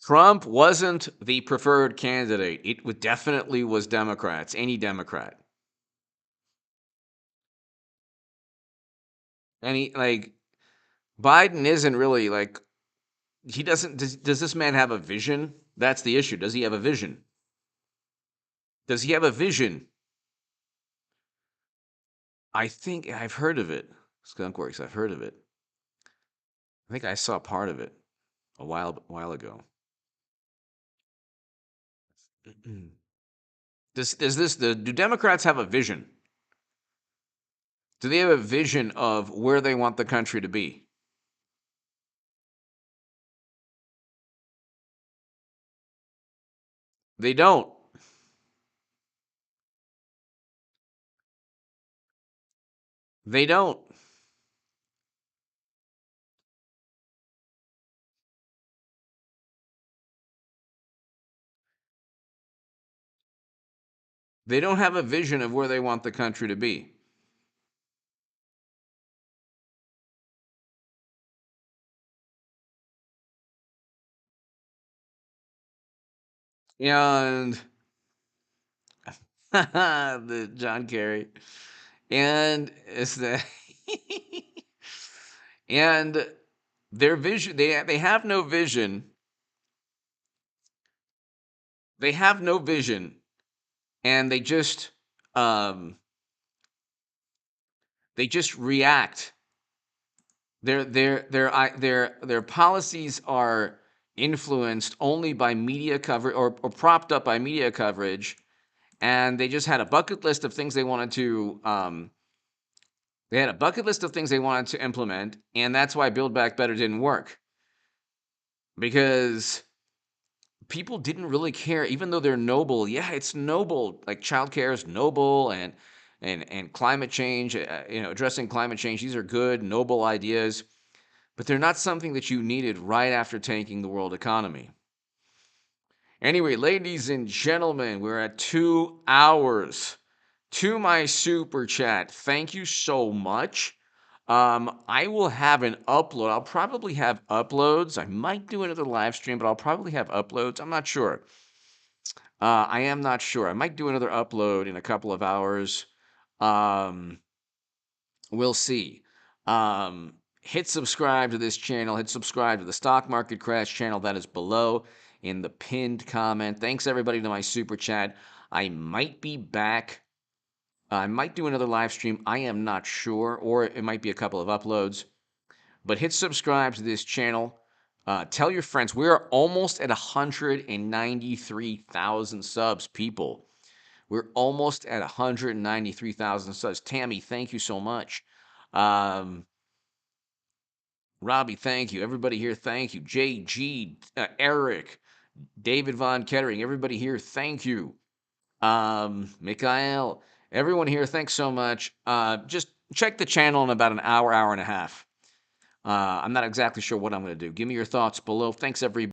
Trump wasn't the preferred candidate. It definitely was Democrats, any Democrat. And Biden isn't really he doesn't, does this man have a vision? That's the issue. Does he have a vision? Does he have a vision? I think I've heard of it. Skunkworks, I've heard of it. I think I saw part of it a while ago. Do Democrats have a vision? Do they have a vision of where they want the country to be? They don't. They don't. They don't have a vision of where they want the country to be. And the John Kerry. And it's the and their vision, they have no vision. They have no vision, and they just react. Their policies are influenced only by media coverage or propped up by media coverage, and they just had a bucket list of things they wanted to implement, and that's why Build Back Better didn't work, because people didn't really care, even though they're noble. Yeah, it's noble. Like childcare is noble, and climate change, addressing climate change. These are good, noble ideas, but they're not something that you needed right after tanking the world economy. Anyway, ladies and gentlemen, we're at 2 hours. To my super chat, thank you so much. I will have an upload. I'll probably have uploads. I might do another live stream, but I'll probably have uploads. I'm not sure. I am not sure. I might do another upload in a couple of hours. We'll see. Hit subscribe to this channel. Hit subscribe to the Stock Market Crash channel. That is below in the pinned comment. Thanks, everybody, to my super chat. I might be back. I might do another live stream. I am not sure, or it might be a couple of uploads. But hit subscribe to this channel. Tell your friends. We are almost at 193,000 subs, people. We're almost at 193,000 subs. Tammy, thank you so much. Robbie, thank you. Everybody here, thank you. JG, Eric, David Von Kettering, everybody here, thank you. Mikhail, everyone here, thanks so much. Just check the channel in about an hour, hour and a half. I'm not exactly sure what I'm going to do. Give me your thoughts below. Thanks, everybody.